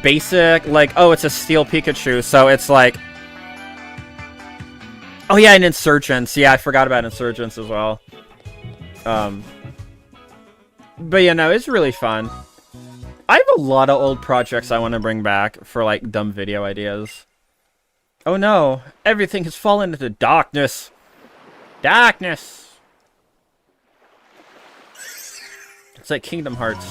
basic, like, oh, it's a Steel Pikachu, so it's, like... Oh, yeah, and Insurgents. Yeah, I forgot about Insurgents as well. But, you know, it's really fun. I have a lot of old projects I want to bring back for, like, dumb video ideas. Oh, no. Everything has fallen into darkness. Darkness! It's like Kingdom Hearts.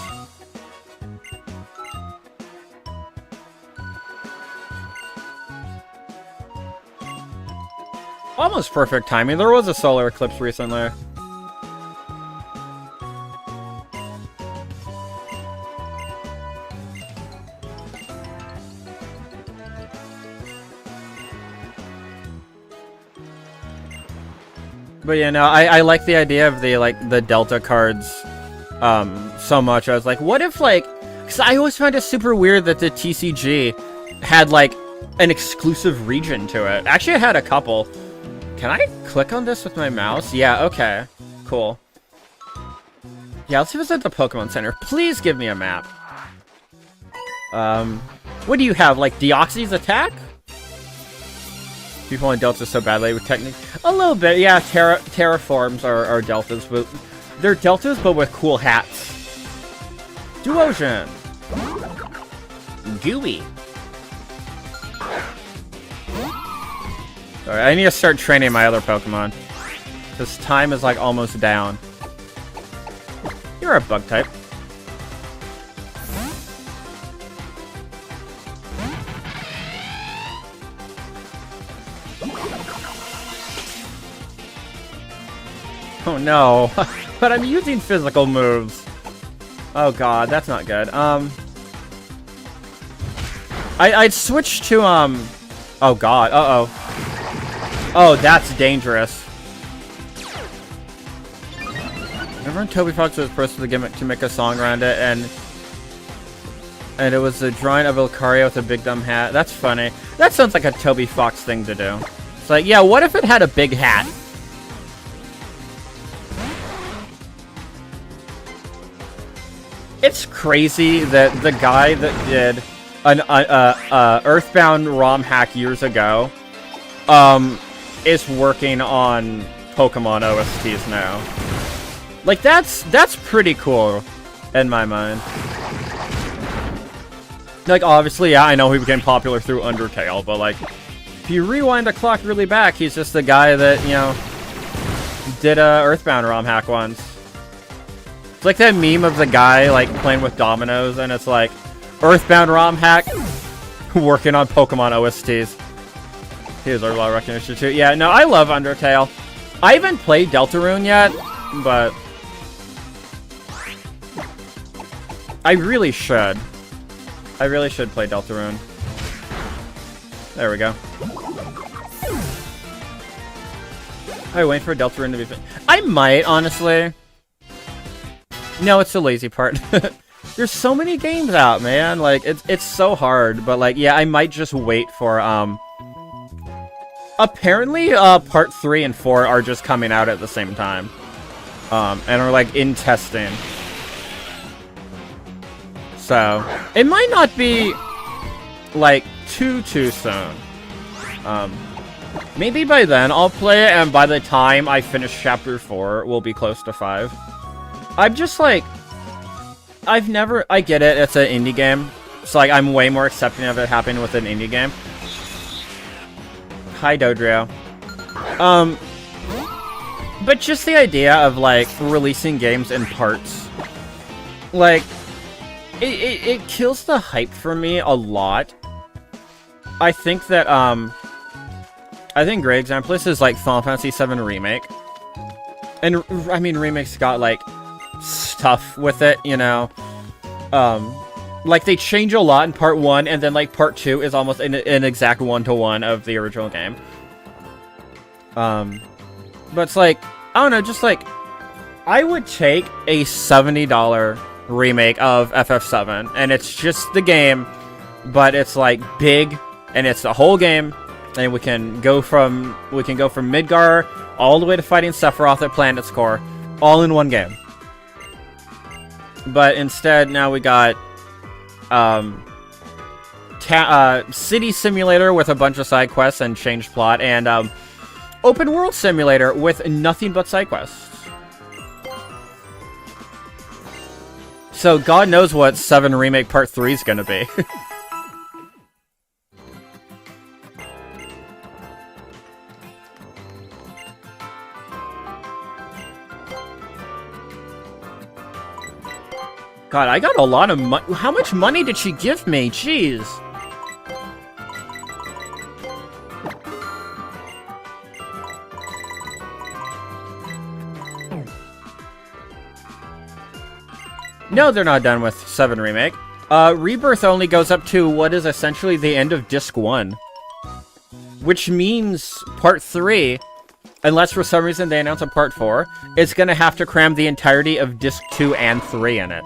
Almost perfect timing. There was a solar eclipse recently. But you know, I like the idea of the Delta cards so much. I was like, what if, like, because I always find it super weird that the TCG had, like, an exclusive region to it. Actually, I had a couple. Can I click on this with my mouse? Yeah, okay. Cool. Yeah, let's visit the Pokemon Center. Please give me a map. What do you have? Like, Deoxys attack? People in Delta so badly with technique. A little bit, yeah. Terraforms are Deltas, but they're Deltas, but with cool hats. Duosion. Gooey. Alright, I need to start training my other Pokemon. Because time is, like, almost down. You're a bug type. Oh no, but I'm using physical moves. Oh god, that's not good. I'd switch to, oh god, uh-oh. Oh, that's dangerous. Remember when Toby Fox was posted the gimmick to make a song around it, and it was a drawing of Lucario with a big dumb hat? That's funny. That sounds like a Toby Fox thing to do. It's like, yeah, what if it had a big hat? It's crazy that the guy that did an Earthbound ROM hack years ago is working on Pokemon OSTs now. Like, that's pretty cool in my mind. Like, obviously, yeah, I know he became popular through Undertale, but, like, if you rewind the clock really back, he's just the guy that, you know, did a Earthbound ROM hack once. It's like that meme of the guy, like, playing with dominoes, and it's like, Earthbound ROM hack, working on Pokemon OSTs. He deserves a lot of recognition, too. Yeah, no, I love Undertale. I haven't played Deltarune yet, but I really should. I really should play Deltarune. There we go. I wait for Deltarune to be finished. I might, honestly. No, it's the lazy part. There's so many games out, man. Like, it's so hard. But, like, yeah, I might just wait for, apparently, part 3 and 4 are just coming out at the same time. And are, like, in testing. So, it might not be, like, too soon. Maybe by then I'll play it, and by the time I finish Chapter 4, we'll be close to 5. I'm just, like, I get it, it's an indie game. So, like, I'm way more accepting of it happening with an indie game. Hi, Dodrio. But just the idea of, like, releasing games in parts. Like, it kills the hype for me a lot. I think that, I think a great example is, like, Final Fantasy VII Remake. And, I mean, Remake's got, like, stuff with it, you know. Like, they change a lot in part 1, and then, like, part 2 is almost an exact one-to-one of the original game. But it's like, I don't know, just like, I would take a $70 remake of FF7, and it's just the game, but it's, like, big, and it's the whole game, and we can go from Midgar all the way to fighting Sephiroth at Planet's Core, all in one game. But instead, now we got City Simulator with a bunch of side quests and changed plot, and Open World Simulator with nothing but side quests. So God knows what 7 Remake Part 3 is gonna be. God, I got a lot of money. How much money did she give me? Jeez. No, they're not done with 7 Remake. Rebirth only goes up to what is essentially the end of Disc 1. Which means Part 3, unless for some reason they announce a Part 4, is gonna have to cram the entirety of Disc 2 and 3 in it.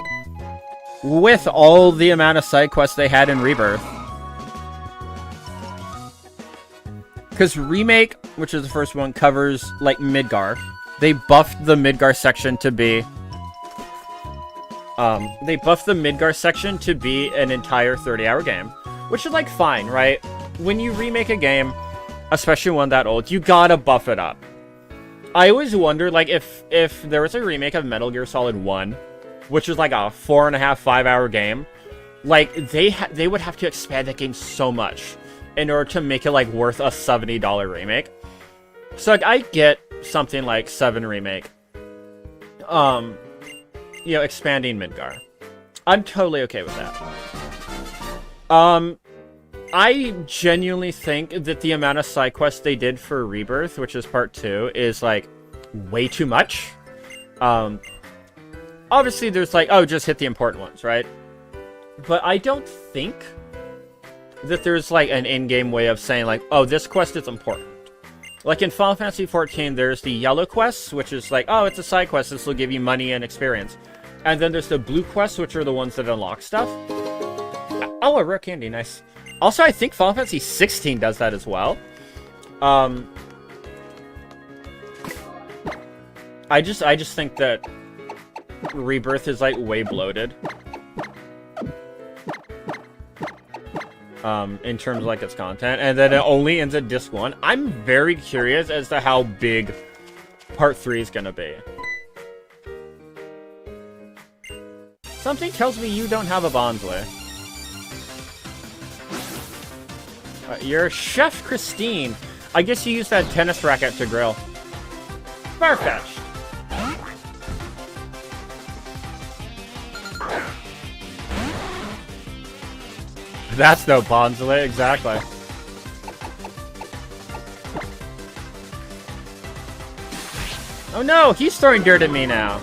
With all the amount of side quests they had in Rebirth. Because Remake, which is the first one, covers, like, Midgar. They buffed the Midgar section to be... an entire 30-hour game. Which is, like, fine, right? When you remake a game, especially one that old, you gotta buff it up. I always wonder, like, if there was a remake of Metal Gear Solid 1, which is like a 4.5, 5-hour game, like, they would have to expand that game so much in order to make it, like, worth a $70 remake. So, like, I get something like 7 Remake, you know, expanding Midgar. I'm totally okay with that. I genuinely think that the amount of side quests they did for Rebirth, which is part 2, is, like, way too much. Obviously, there's like, oh, just hit the important ones, right? But I don't think that there's, like, an in-game way of saying, like, oh, this quest is important. Like, in Final Fantasy XIV, there's the yellow quests, which is like, oh, it's a side quest, this will give you money and experience. And then there's the blue quests, which are the ones that unlock stuff. Oh, a rare candy, nice. Also, I think Final Fantasy XVI does that as well. I just think that Rebirth is, like, way bloated. In terms of, like, its content. And then it only ends at Disc 1. I'm very curious as to how big Part 3 is gonna be. Something tells me you don't have a Bonsley. You're Chef Christine. I guess you used that tennis racket to grill. Farfetch'd. That's no Bonsley, exactly. Oh no, he's throwing dirt at me now.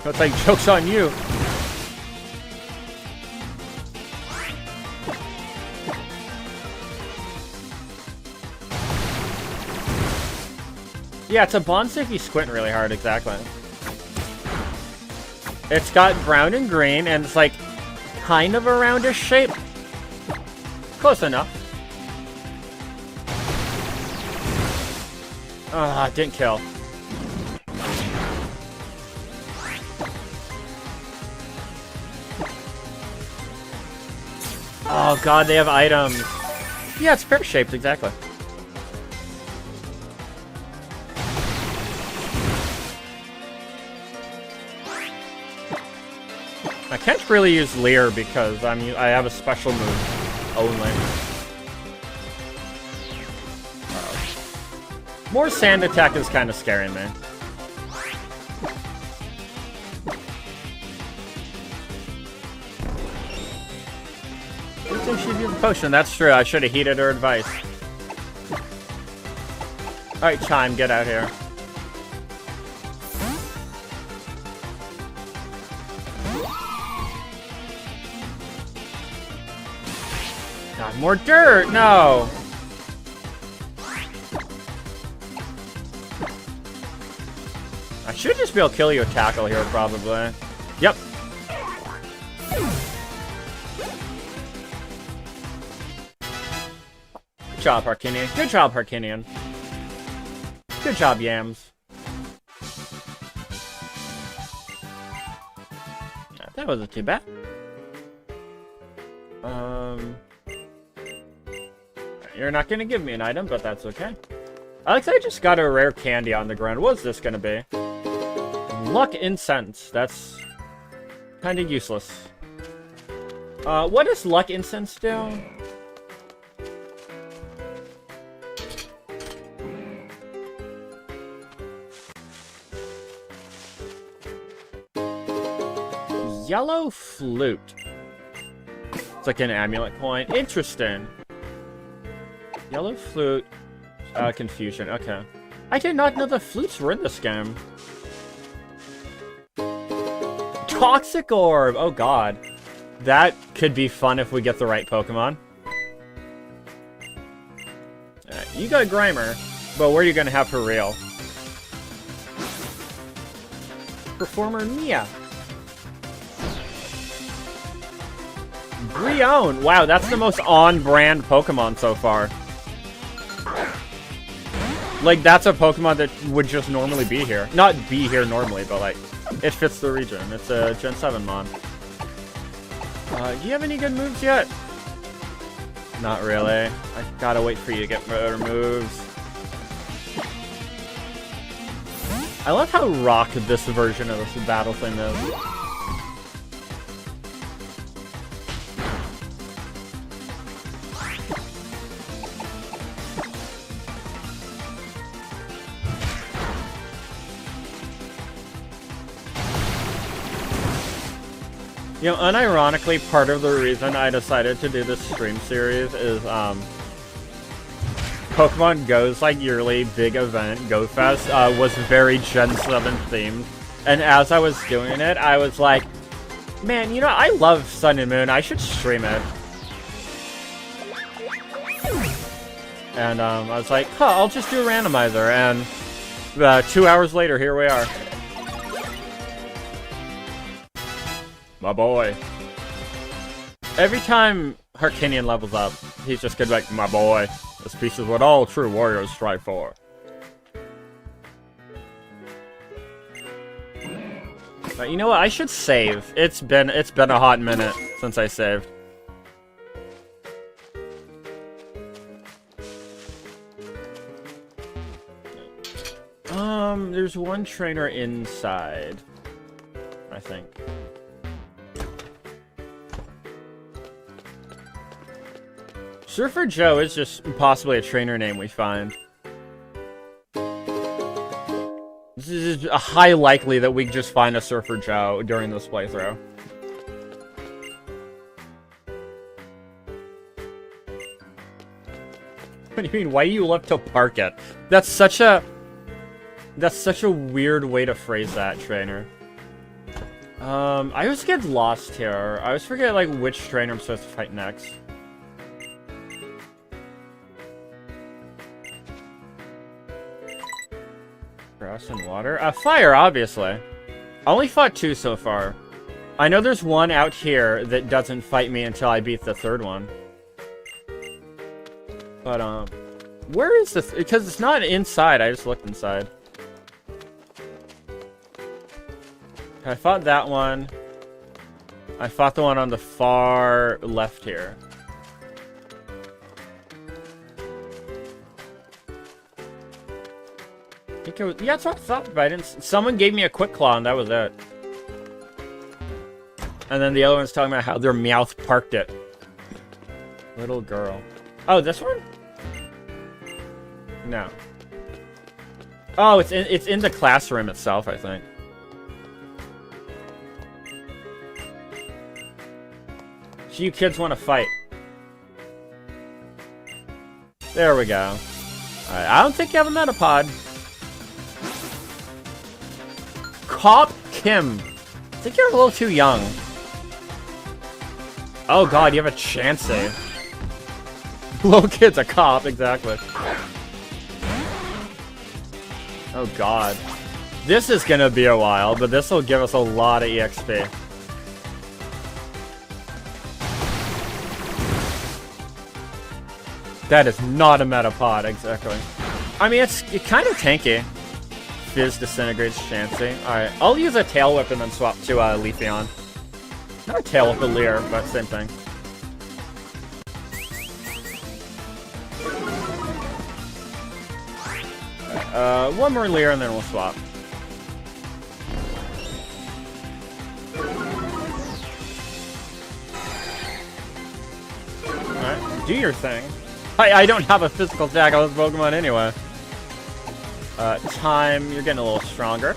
So it's like, joke's on you. Yeah, it's a Bonsley if you squint really hard, exactly. It's got brown and green, and it's like, kind of a roundish shape. Close enough. Ah, didn't kill. Oh god, they have items. Yeah, it's pear-shaped, exactly. I can't really use Leer because I have a special move only. More sand attack is kind of scaring me. Good thing she used the potion. That's true. I should have heeded her advice. All right, Thyme, get out here. God, more dirt! No! I should just be able to kill you with tackle here, probably. Yep. Good job, Harkinian. Good job, Harkinian. Good job, Yams. That wasn't too bad. You're not gonna give me an item, but that's okay. Alex, I just got a rare candy on the ground. What's this gonna be? Luck incense. That's kind of useless. What does luck incense do? Yellow flute. It's like an amulet coin. Interesting. Yellow flute. Confusion. Okay. I did not know the flutes were in this game. Toxic orb. Oh god. That could be fun if we get the right Pokemon. Alright, you got Grimer, but where are you gonna have for real? Performer Mia. Brion! Wow, that's the most on-brand Pokemon so far. Like, that's a Pokemon that would just normally be here. Not be here normally, but, like, it fits the region. It's a Gen 7 mon. Do you have any good moves yet? Not really. I gotta wait for you to get better moves. I love how rock this version of this battle thing is. You know, unironically, part of the reason I decided to do this stream series is, Pokemon Go's, like, yearly big event, Go Fest, was very Gen 7 themed. And as I was doing it, I was like, man, you know, I love Sun and Moon, I should stream it. And, I was like, huh, I'll just do a randomizer, and, 2 hours later, here we are. My boy. Every time Harkinian levels up, he's just gonna be like, my boy. This piece is what all true warriors strive for. But you know what? I should save. It's been a hot minute since I saved. There's one trainer inside, I think. Surfer Joe is just possibly a trainer name we find. This is a high likely that we just find a Surfer Joe during this playthrough. What do you mean? Why do you love to park it? That's such a weird way to phrase that, trainer. I always get lost here. I always forget like which trainer I'm supposed to fight next. Grass and water? Fire, obviously. I only fought 2 so far. I know there's one out here that doesn't fight me until I beat the 3rd one. But, where is this? Because it's not inside, I just looked inside. I fought that one. I fought the one on the far left here. I think it was, yeah, that's what I thought, but I didn't. Someone gave me a quick claw, and that was it. And then the other one's talking about how their Meowth parked it. Little girl. Oh, this one? No. Oh, it's in the classroom itself, I think. So you kids want to fight. There we go. Alright, I don't think you have a Metapod. Cop Kim. I think you're a little too young. Oh god, you have a chance save. Little kid's a cop, exactly. Oh god. This is gonna be a while, but this will give us a lot of EXP. That is not a metapod, exactly. I mean, it's kind of tanky. Fizz disintegrates Chansey. Alright, I'll use a Tail Whip and then swap to Leafeon. Not a Tail Whip, a Leer, but same thing. One more Leer and then we'll swap. Alright, do your thing. I don't have a physical attack on this Pokemon anyway. Thyme, you're getting a little stronger.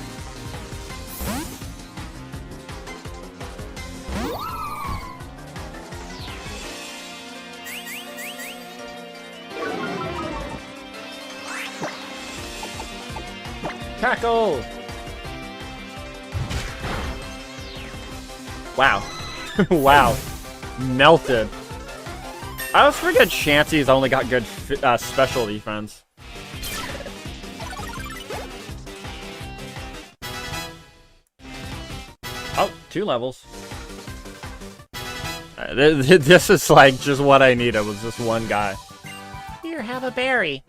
Tackle! Wow. Wow. Melted. I always forget Chansey's only got good special defense. Oh, 2 levels. This is like just what I needed, was just one guy. Here, have a berry.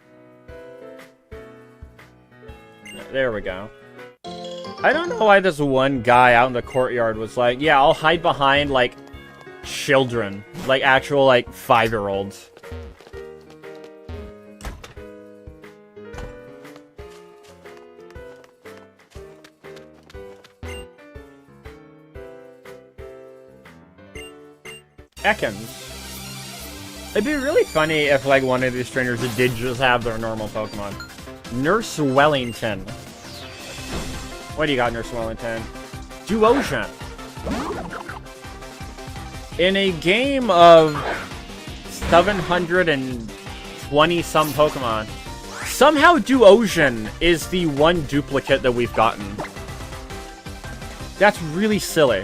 There we go. I don't know why this one guy out in the courtyard was like, yeah, I'll hide behind, like, children. Like, actual, like, 5-year-olds. Ekans. It'd be really funny if, like, one of these trainers did just have their normal Pokemon. Nurse Wellington. What do you got, Nurse Wellington? Duosion. In a game of 720-some Pokemon, somehow Duosion is the one duplicate that we've gotten. That's really silly.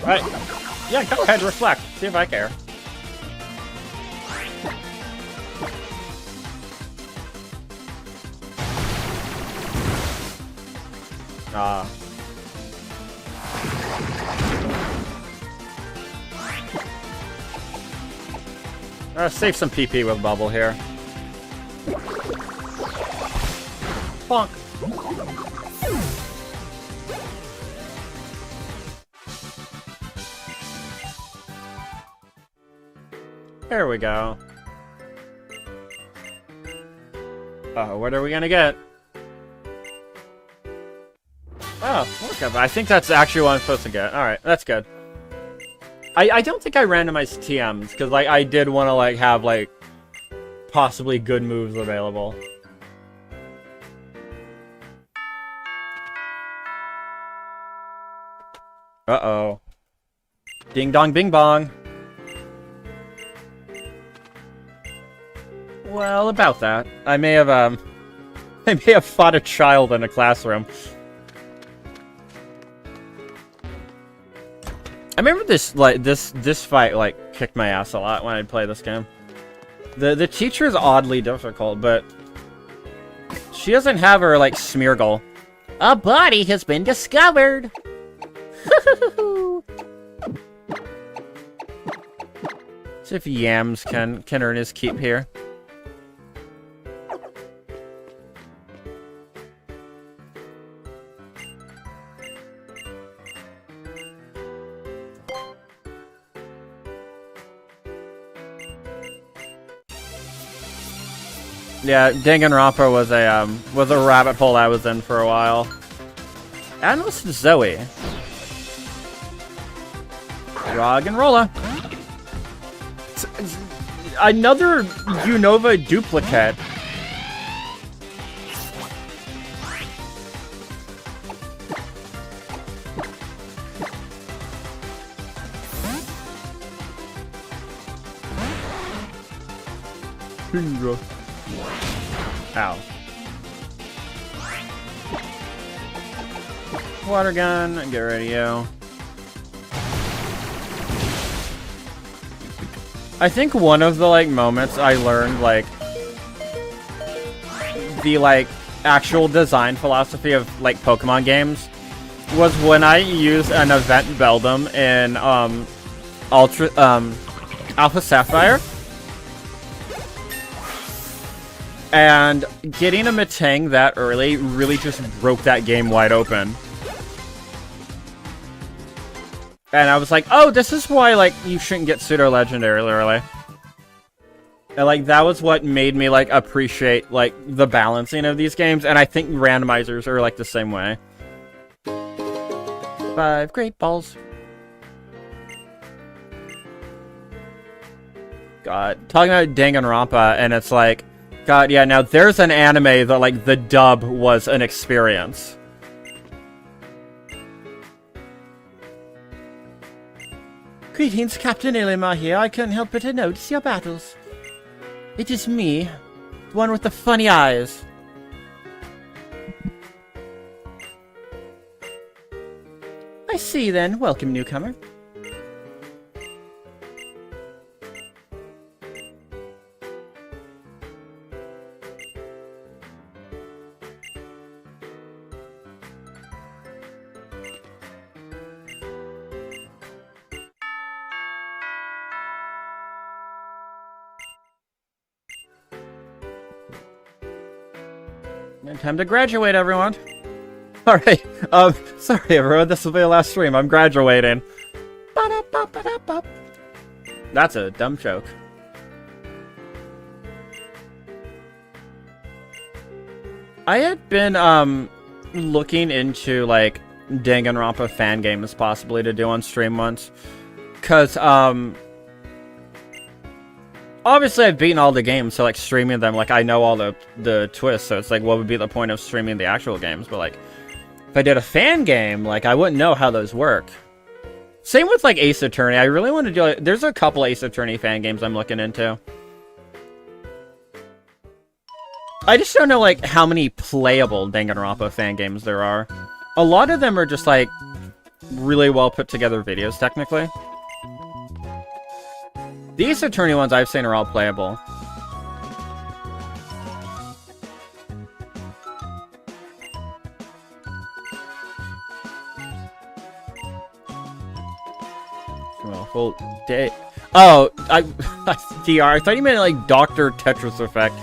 Right. Yeah, go ahead, reflect. See if I care. Save some PP with Bubble here. Bonk. There we go. What are we gonna get? Oh, okay, but I think that's actually what I'm supposed to get. Alright, that's good. I don't think I randomized TMs, because, like, I did want to, like, have, like, possibly good moves available. Uh-oh. Ding dong bing bong. Well, about that. I may have, I may have fought a child in a classroom. I remember this, like, this fight, like, kicked my ass a lot when I'd play this game. The teacher's oddly difficult, but she doesn't have her, like, Smeargle. A body has been discovered. See if Yams can earn his keep here. Yeah, Danganronpa was a rabbit hole I was in for a while. And this is Zoe. Rog and Rolla. Another Unova duplicate. Ow. Water gun, get rid of you. I think one of the, like, moments I learned, like, the, like, actual design philosophy of, like, Pokemon games was when I used an event Beldum in, Alpha Sapphire. And getting a Matang that early really just broke that game wide open. And I was like, oh, this is why, like, you shouldn't get pseudo-legendary early. And, like, that was what made me, like, appreciate, like, the balancing of these games. And I think randomizers are, like, the same way. 5 great balls. God. Talking about Danganronpa, and it's like, God, yeah, now there's an anime that, like, the dub was an experience. Greetings, Captain Ilima here. I couldn't help but to notice your battles. It is me, the one with the funny eyes. I see, then. Welcome, newcomer. Time to graduate, everyone. Alright, sorry everyone, this will be the last stream. I'm graduating. That's a dumb joke. I had been, looking into, like, Danganronpa fan games possibly to do on stream once. Cause, obviously, I've beaten all the games, so, like, streaming them, like, I know all the twists, so it's like, what would be the point of streaming the actual games? But, like, if I did a fan game, like, I wouldn't know how those work. Same with, like, Ace Attorney. I really want to do, like, there's a couple Ace Attorney fan games I'm looking into. I just don't know, like, how many playable Danganronpa fan games there are. A lot of them are just, like, really well put together videos, technically. The Ace Attorney ones I've seen are all playable. Well, full day. Oh, DR. I thought you meant like Dr. Tetris Effect.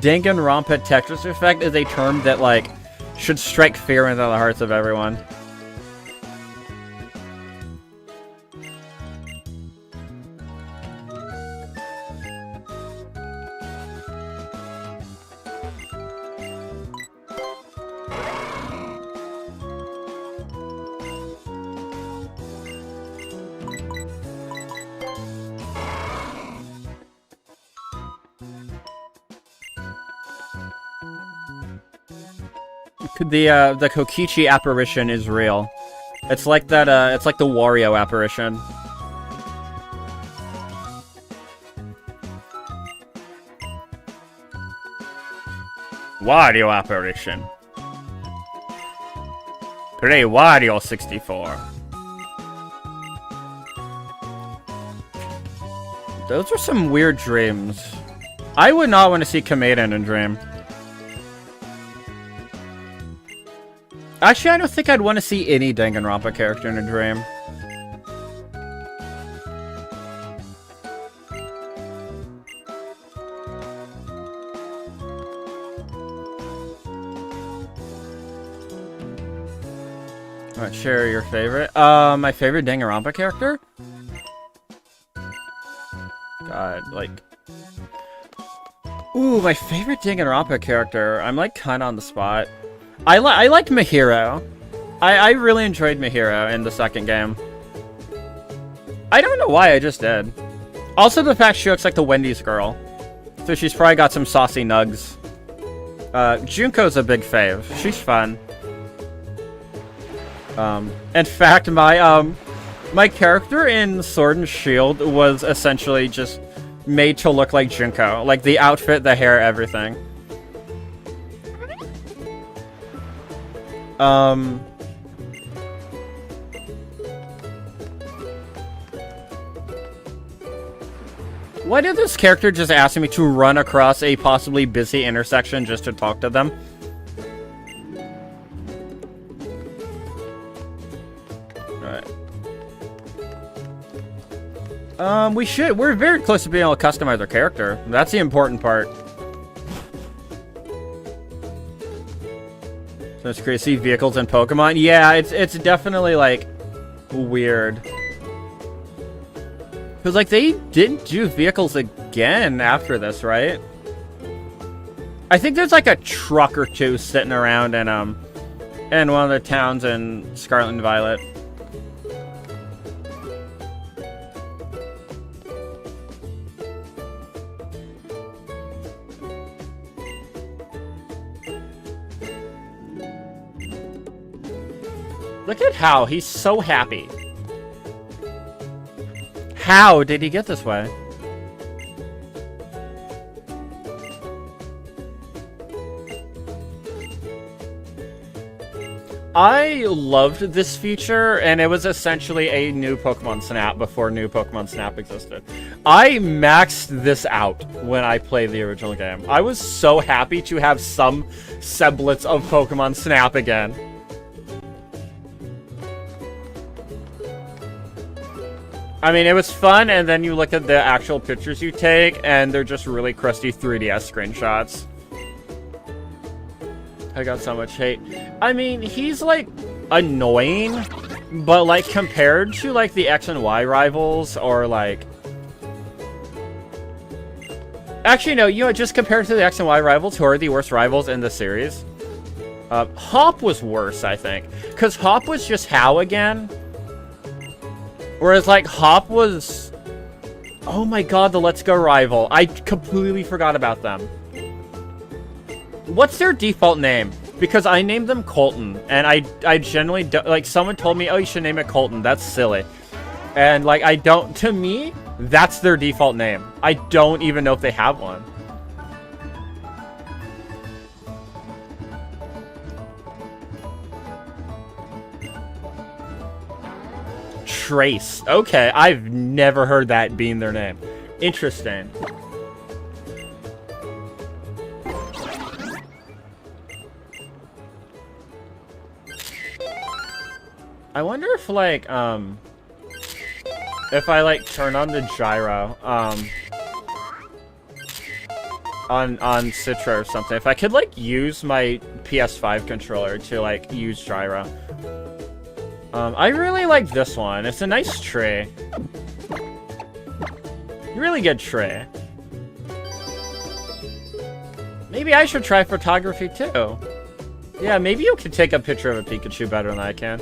Danganronpa Tetris Effect is a term that like should strike fear into the hearts of everyone. The Kokichi apparition is real. It's like that, it's like the Wario apparition. Wario apparition. Play Wario 64. Those are some weird dreams. I would not want to see Kameda in a dream. Actually, I don't think I'd want to see any Danganronpa character in a dream. Alright, share your favorite. My favorite Danganronpa character? God, like... Ooh, my favorite Danganronpa character. I'm, like, kinda on the spot. I liked Mihiro. I really enjoyed Mihiro in the second game. I don't know why, I just did. Also, the fact she looks like the Wendy's girl. So she's probably got some saucy nugs. Junko's a big fave. She's fun. In fact, my character in Sword and Shield was essentially just made to look like Junko. Like, the outfit, the hair, everything. Why did this character just ask me to run across a possibly busy intersection just to talk to them? Alright. We're very close to being able to customize our character. That's the important part. So it's crazy vehicles and Pokemon. Yeah, it's definitely, like, weird. Because, like, they didn't do vehicles again after this, right? I think there's, like, a truck or two sitting around in one of the towns in Scarlet and Violet. Look at How. He's so happy. How did he get this way? I loved this feature, and it was essentially a new Pokemon Snap before new Pokemon Snap existed. I maxed this out when I played the original game. I was so happy to have some semblance of Pokemon Snap again. I mean, it was fun, and then you look at the actual pictures you take, and they're just really crusty 3DS screenshots. I got so much hate. I mean, he's, like, annoying, but, like, compared to, like, the X and Y rivals, or, like... Actually, no, you know, just compared to the X and Y rivals, who are the worst rivals in the series? Hop was worse, I think. Because Hop was just How again. Whereas, like, Hop was... Oh my god, the Let's Go rival. I completely forgot about them. What's their default name? Because I named them Colton, and I generally don't... Like, someone told me, oh, you should name it Colton. That's silly. And, like, I don't... To me, that's their default name. I don't even know if they have one. Trace. Okay, I've never heard that being their name. Interesting. I wonder if, like, if I, like, turn on the gyro, on Citra or something, if I could, like, use my PS5 controller to, like, use gyro. I really like this one. It's a nice tree. Really good tree. Maybe I should try photography too. Yeah, maybe you can take a picture of a Pikachu better than I can.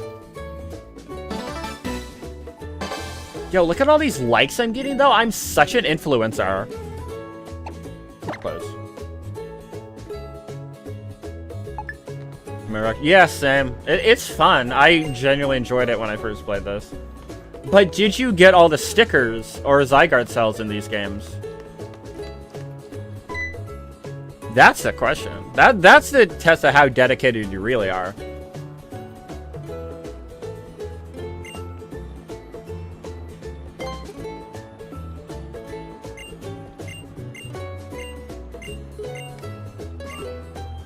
Yo, look at all these likes I'm getting though. I'm such an influencer. Close. Yeah, same. It's fun. I genuinely enjoyed it when I first played this. But did you get all the stickers or Zygarde cells in these games? That's the question. That's the test of how dedicated you really are.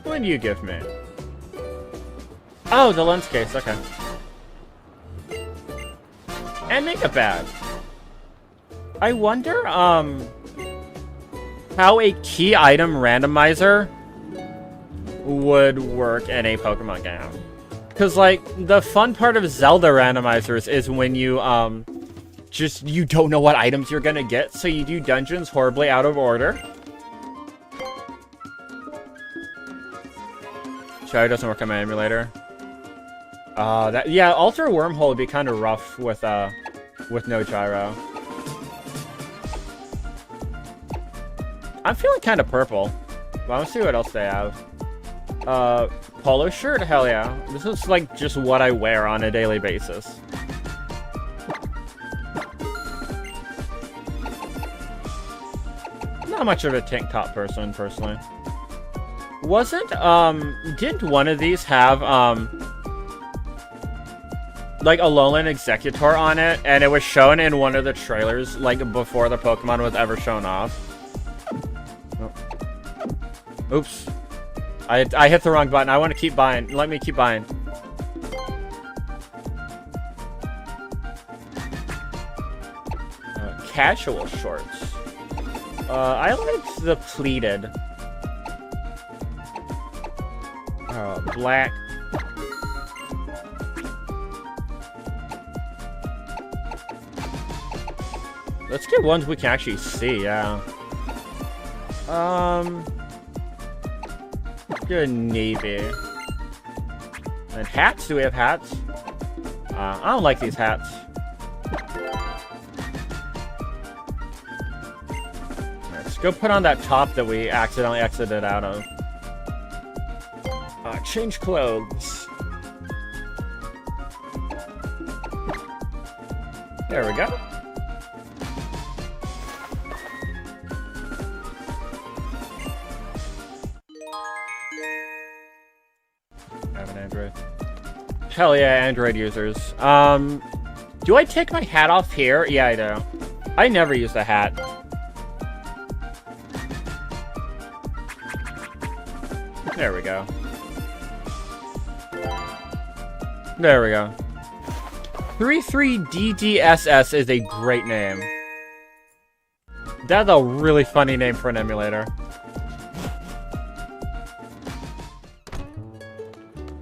What do you give me? Oh, the lens case, okay. And make it bad. I wonder, how a key item randomizer would work in a Pokemon game. Because, like, the fun part of Zelda randomizers is when you, you don't know what items you're gonna get, so you do dungeons horribly out of order. Gyro doesn't work on my emulator. Yeah, Alter Wormhole would be kind of rough with no gyro. I'm feeling kind of purple. Well, let's see what else they have. Polo shirt? Hell yeah. This is, like, just what I wear on a daily basis. Not much of a tank top person, personally. Didn't one of these have, like Alolan Executor on it, and it was shown in one of the trailers, like before the Pokemon was ever shown off. Oh. Oops. I hit the wrong button. I want to keep buying. Let me keep buying. Casual shorts. I liked the pleated. Black. Let's get ones we can actually see, yeah. Get a navy. And hats? Do we have hats? I don't like these hats. Let's go put on that top that we accidentally exited out of. Change clothes. There we go. I have an Android. Hell yeah, Android users. Do I take my hat off here? Yeah, I do. I never use the hat. There we go. There we go. 33DDSS is a great name. That's a really funny name for an emulator.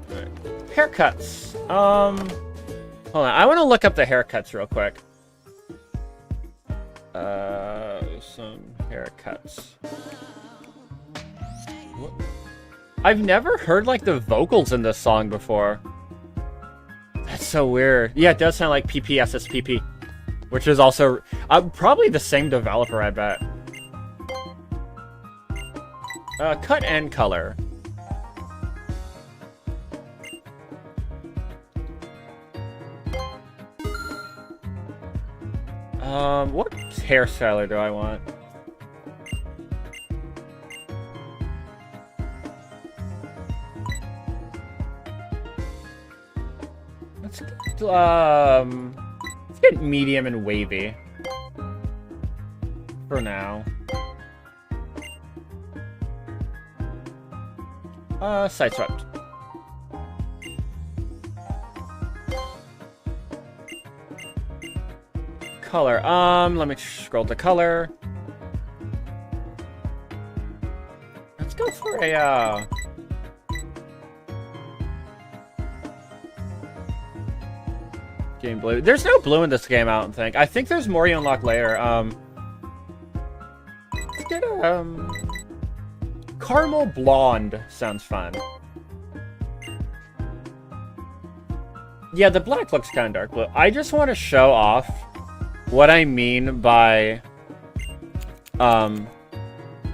Right. Haircuts. Hold on. I want to look up the haircuts real quick. Some haircuts. What? I've never heard, like, the vocals in this song before. That's so weird. Yeah, it does sound like PPSSPP, which is also probably the same developer, I bet. Cut and color. What hairstyler do I want? Let's get medium and wavy for now. Side swept. Color. Let me scroll to color. Let's go for a, Game blue. There's no blue in this game, I don't think. I think there's more you unlock later. Let's get a, caramel blonde sounds fun. Yeah, the black looks kind of dark blue. I just want to show off what I mean by, oh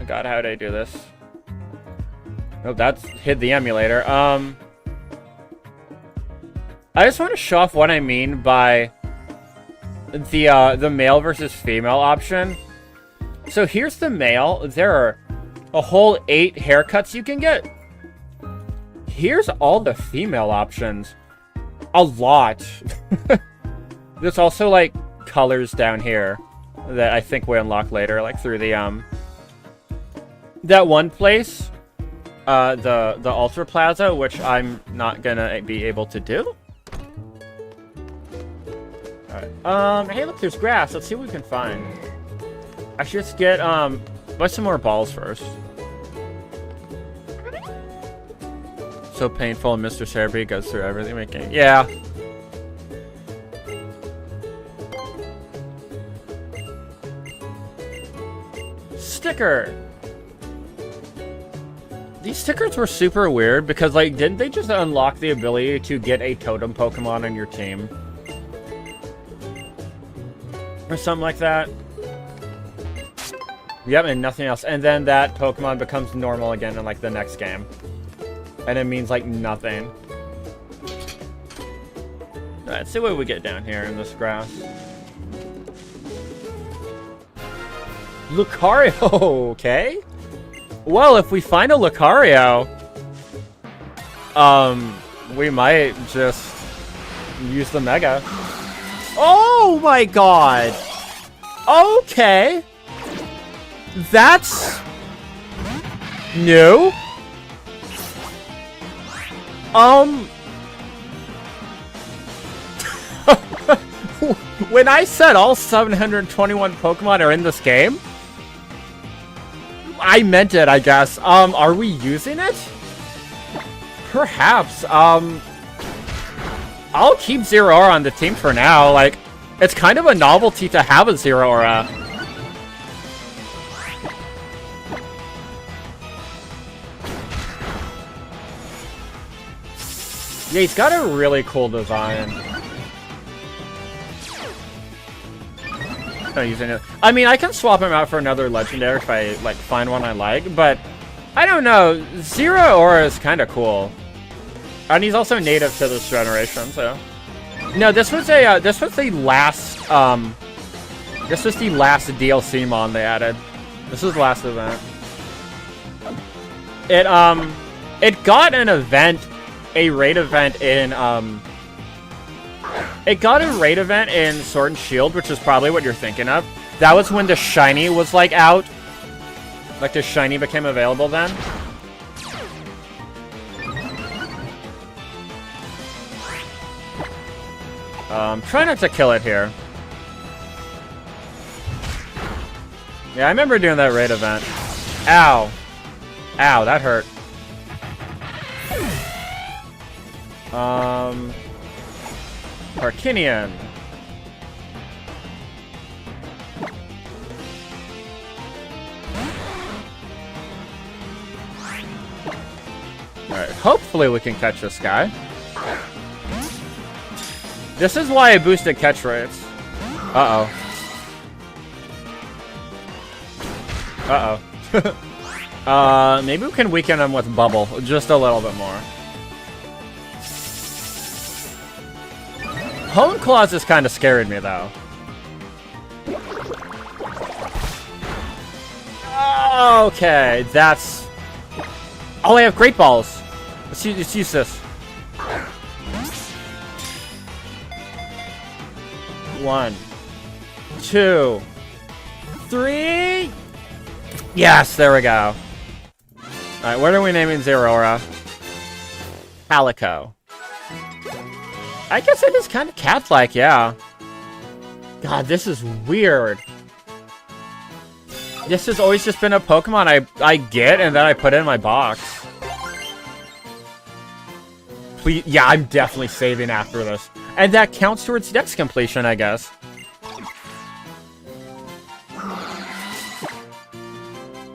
god, how did I do this? Oh, that's hid the emulator. I just want to show off what I mean by the male versus female option. So here's the male. There are a whole 8 haircuts you can get. Here's all the female options. A lot. There's also, like, colors down here that I think we unlock later, like through the, that one place, the Ultra Plaza, which I'm not gonna be able to do. Alright, hey look, there's grass. Let's see what we can find. Actually, let's get, buy some more balls first. So painful, and Mr. Cerebi goes through everything making. Yeah. Sticker. These stickers were super weird because, like, didn't they just unlock the ability to get a totem Pokemon on your team? Or something like that. Yep, and nothing else. And then that Pokemon becomes normal again in, like, the next game. And it means, like, nothing. Alright, let's see what we get down here in this grass. Lucario, okay. Well, if we find a Lucario, we might just use the Mega. Oh my god! Okay! That's... new? When I said all 721 Pokemon are in this game, I meant it, I guess. Are we using it? Perhaps. I'll keep Zeraora on the team for now. Like, it's kind of a novelty to have a Zeraora. Yeah, he's got a really cool design. Not using it. I mean, I can swap him out for another legendary if I like find one I like, but I don't know. Zeraora is kind of cool, and he's also native to this generation. So, no, this was the last DLC mon they added. This was the last event. It got an event, a raid event in It got a raid event in Sword and Shield, which is probably what you're thinking of. That was when the shiny was like out. Like the shiny became available then. Try not to kill it here. Yeah, I remember doing that raid event. Ow. Ow, that hurt. Parkinian. Alright, hopefully we can catch this guy. This is why I boosted catch rates. Uh-oh. Uh-oh. Maybe we can weaken him with Bubble just a little bit more. Hone Claws is kind of scared me, though. Okay, that's... Oh, I have Great Balls. Let's use this. 1, 2, 3. Yes, there we go. Alright, what are we naming Zeraora? Calico. I guess it is kind of cat-like, yeah. God, this is weird. This has always just been a Pokemon I get and then I put in my box. Please, yeah, I'm definitely saving after this. And that counts towards dex completion, I guess.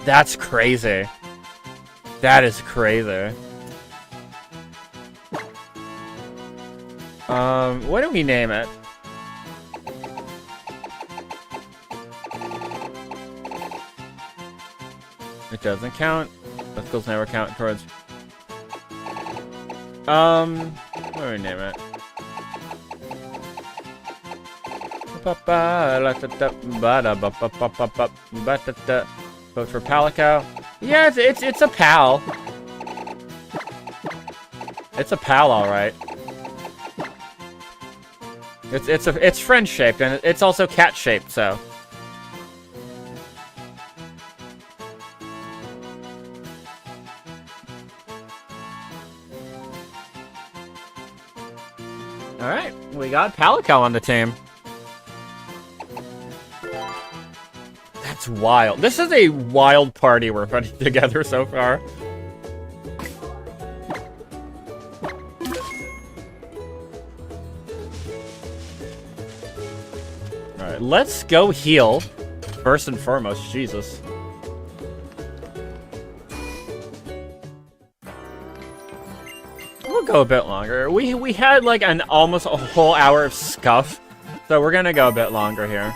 That's crazy. That is crazy. What do we name it? It doesn't count. Ethicals never count towards... what do we name it? Vote for Palico. Yeah, it's a pal. It's a pal, all right. It's friend shaped and it's also cat shaped, so. All right, we got Palico on the team. That's wild. This is a wild party we're putting together so far. Alright, let's go heal. First and foremost, Jesus. We'll go a bit longer. We had like almost a whole hour of scuff, so we're gonna go a bit longer here.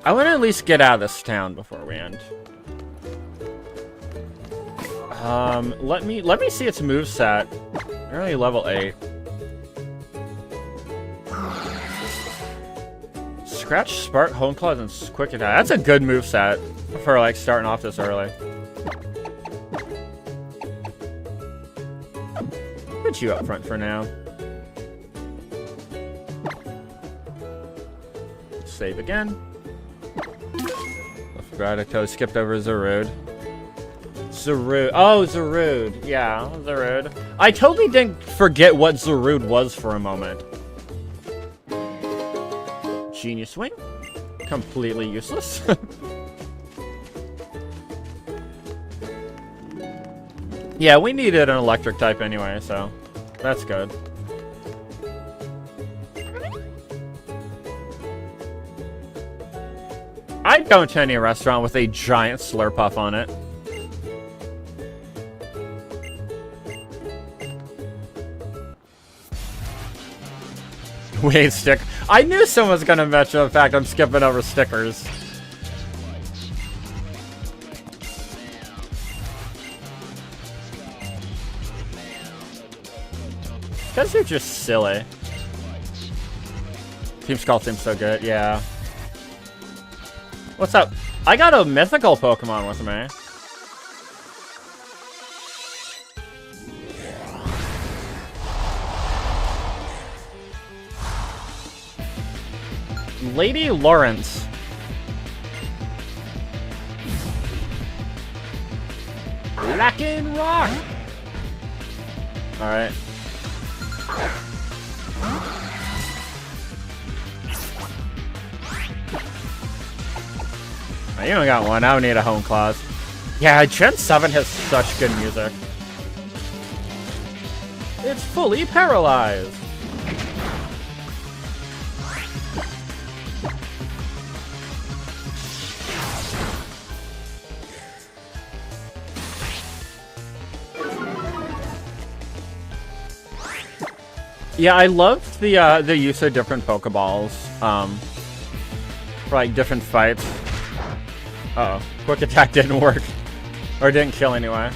I want to at least get out of this town before we end. Let me see its moveset. They're only level 8. Scratch, Spark, Hone Claws, and Quick Attack. That's a good moveset for like starting off this early. Put you up front for now. Save again. I forgot I skipped over Zarude. Zarude. Oh, Zarude. Yeah, Zarude. I totally didn't forget what Zarude was for a moment. Genius Swing. Completely useless. Yeah, we needed an electric type anyway, so that's good. I'd go into any restaurant with a giant Slurpuff on it. Wait, stick. I knew someone was gonna mention the fact I'm skipping over stickers. Because you're just silly. Team Skull seems so good, yeah. What's up? I got a mythical Pokemon with me. Lady Lawrence. Black and Rock! Alright. I only got one. I don't need a Home Claws. Yeah, Gen 7 has such good music. It's fully paralyzed. Yeah, I love the use of different Pokeballs for like different fights. Uh-oh. Quick attack didn't work. Or didn't kill anyway.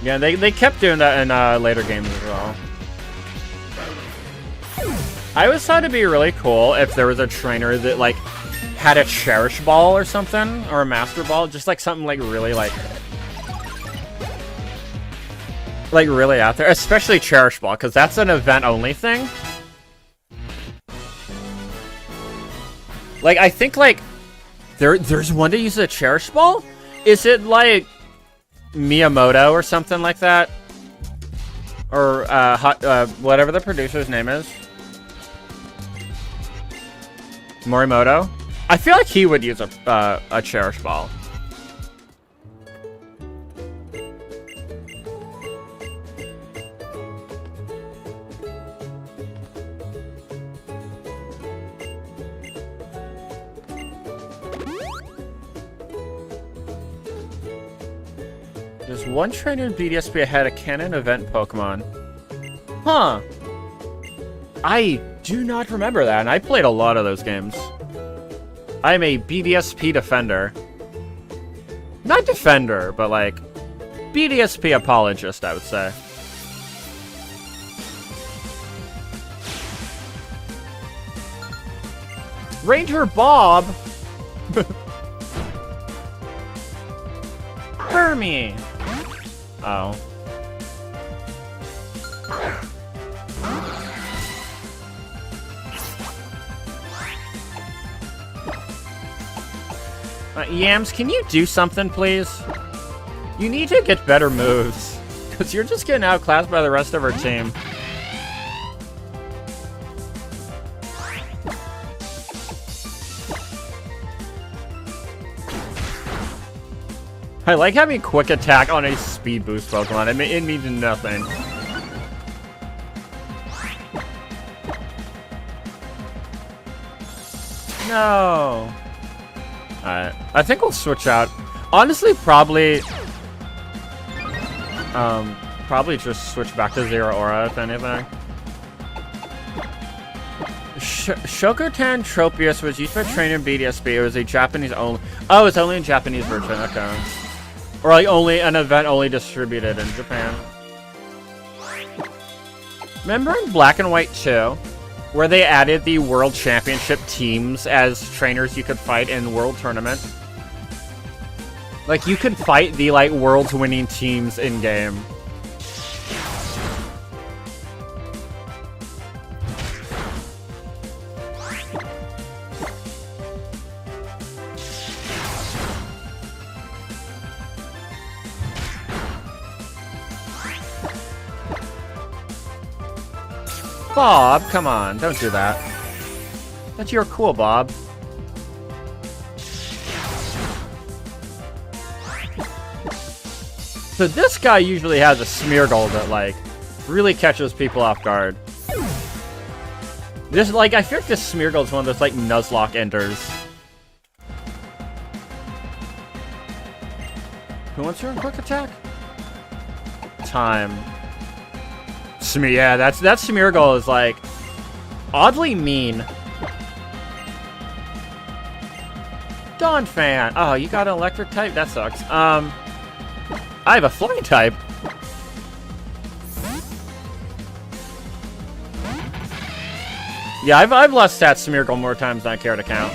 Yeah, they kept doing that in later games as well. I always thought it'd be really cool if there was a trainer that like had a Cherish Ball or something, or a Master Ball, just like something like really really out there, especially Cherish Ball, because that's an event-only thing. Like, I think, like, there's one to use a Cherish Ball? Is it, like, Miyamoto or something like that? Or, whatever the producer's name is. Morimoto? I feel like he would use a Cherish Ball. There's one trainer in BDSP ahead of canon event Pokemon. Huh. I do not remember that, and I played a lot of those games. I'm a BDSP defender. Not defender, but like, BDSP apologist, I would say. Ranger Bob! Hermie! Oh. Yams, can you do something, please? You need to get better moves. Because you're just getting outclassed by the rest of our team. I like having quick attack on a speed boost Pokemon. It means nothing. No. Alright. I think we'll switch out. Honestly, probably just switch back to Zero Aura, if anything. Shokotan Tropius was used by trainer in BDSP. It was a Japanese only. Oh, it's only a Japanese version. Okay. Or like only an event only distributed in Japan. Remember in Black and White 2, where they added the World Championship teams as trainers you could fight in World Tournament? Like, you could fight the, like, world's winning teams in-game. Bob, come on, don't do that. That's your cool, Bob. So this guy usually has a Smeargle that, like, really catches people off guard. This, like, I feel like this Smeargle is one of those, like, Nuzlocke enders. Who wants to run quick attack? Thyme. Yeah, that Smeargle is, like, oddly mean. Dawn Fan. Oh, you got an electric type? That sucks. I have a flying type. Yeah, I've lost that Smeargle more times than I care to count.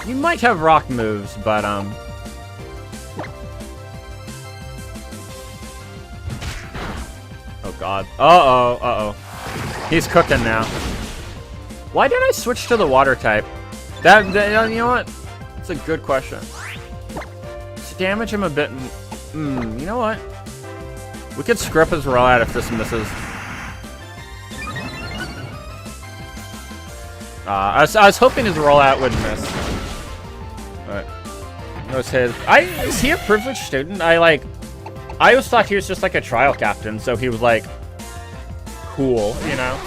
You might have rock moves, but, oh god. Uh-oh, uh-oh. He's cooking now. Why did I switch to the water type? That you know what? It's a good question. To damage him a bit. You know what? We could screw up his roll out if this misses. I was hoping his rollout would miss. But that was his. Is he a privileged student? I always thought he was just like a trial captain, so he was like cool, you know?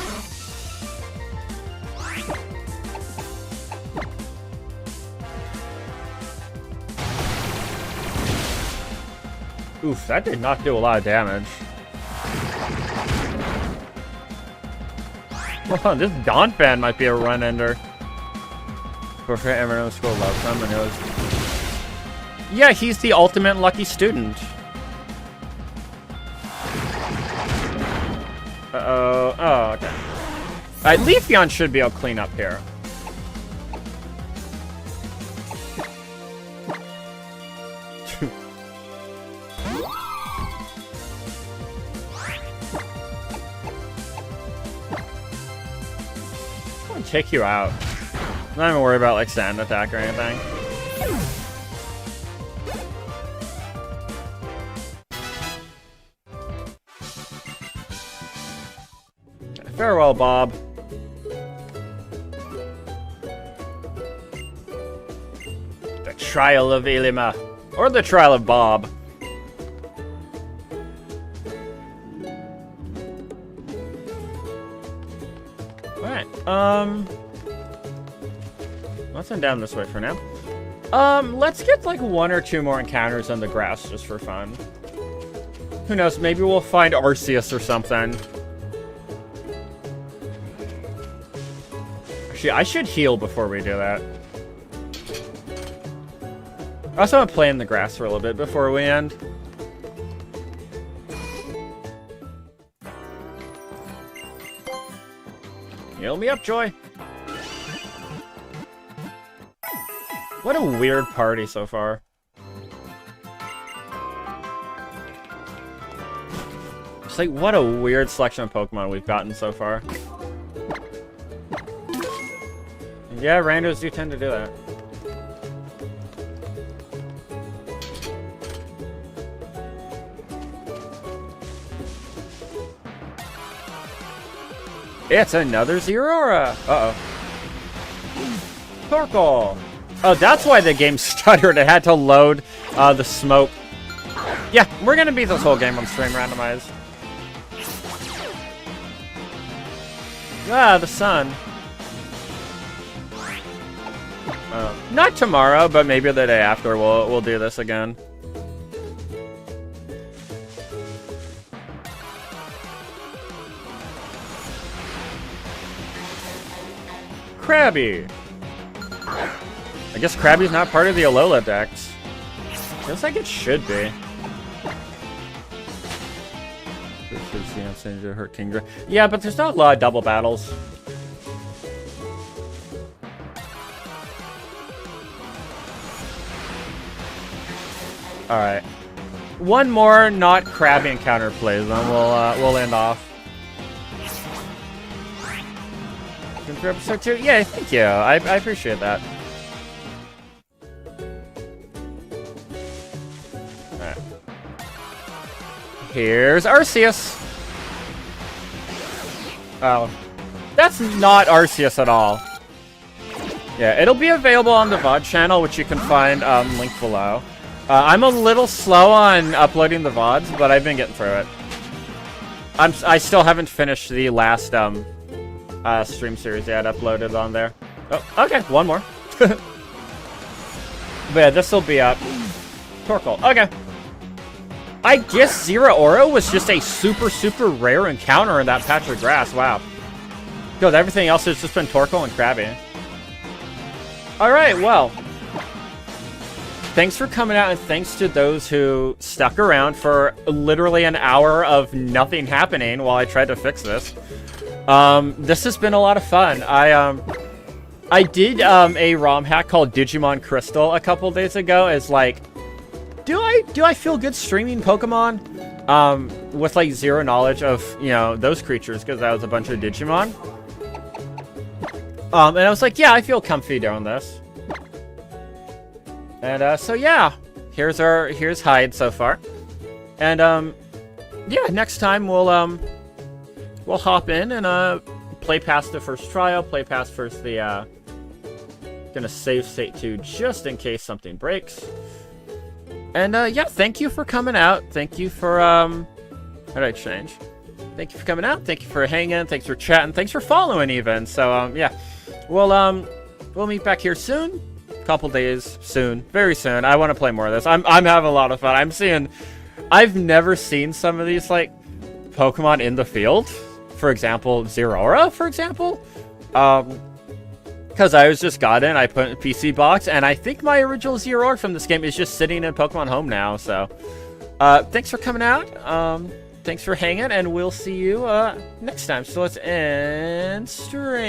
Oof, that did not do a lot of damage. Well, this Dawn Fan might be a run ender. For everyone school loves him and knows. Yeah, he's the ultimate lucky student. Uh-oh. Oh, okay. Leafeon should be able to clean up here. Take you out. I'm not even worried about like sand attack or anything. Farewell, Bob. The Trial of Hydelinne. Or the Trial of Bob. Let's send down this way for now. Let's get like 1 or 2 more encounters on the grass just for fun. Who knows, maybe we'll find Arceus or something. Actually, I should heal before we do that. I also want to play in the grass for a little bit before we end. Heal me up, Joy. What a weird party so far. It's like, what a weird selection of Pokemon we've gotten so far. Yeah, randos do tend to do that. It's another Zeraora! Uh-oh. Torkoal! Oh, that's why the game stuttered. It had to load the smoke. Yeah, we're gonna beat this whole game on stream randomized. Ah, the sun. Not tomorrow, but maybe the day after we'll do this again. Krabby. I guess Krabby's not part of the Alola Dex. Feels like it should be. Hurt Kingdra. Yeah, but there's not a lot of double battles. Alright. One more not crabby encounter, please, then we'll end off. For episode 2? Yeah, thank you. I appreciate that. Alright. Here's Arceus. Oh. That's not Arceus at all. Yeah, it'll be available on the VOD channel, which you can find linked below. I'm a little slow on uploading the VODs, but I've been getting through it. I still haven't finished the last stream series yet uploaded on there. Oh, okay, one more. But yeah, this will be up. Torkoal. Okay. I guess Zeraora was just a super, super rare encounter in that patch of grass. Wow. Because everything else has just been Torkoal and Krabby. Alright, well. Thanks for coming out, and thanks to those who stuck around for literally an hour of nothing happening while I tried to fix this. This has been a lot of fun. I did a ROM hack called Digimon Crystal a couple days ago as like, do I feel good streaming Pokemon? With like zero knowledge of, you know, those creatures, because that was a bunch of Digimon. And I was like, yeah, I feel comfy doing this. And so yeah, here's Hyde so far. And yeah, next time we'll hop in and play past the first trial, play past first the gonna save state 2 just in case something breaks. And yeah, thank you for coming out. Thank you for how do I change? Thank you for coming out. Thank you for hanging. Thanks for chatting. Thanks for following even. So yeah, we'll meet back here soon. Couple days soon, very soon. I want to play more of this. I'm having a lot of fun. I've never seen some of these like Pokemon in the field. For example, Zeraora, for example. Because I was just got in, I put in a PC box, and I think my original Zeraora from this game is just sitting in Pokemon Home now. So, thanks for coming out. Thanks for hanging, and we'll see you next time. So let's end stream.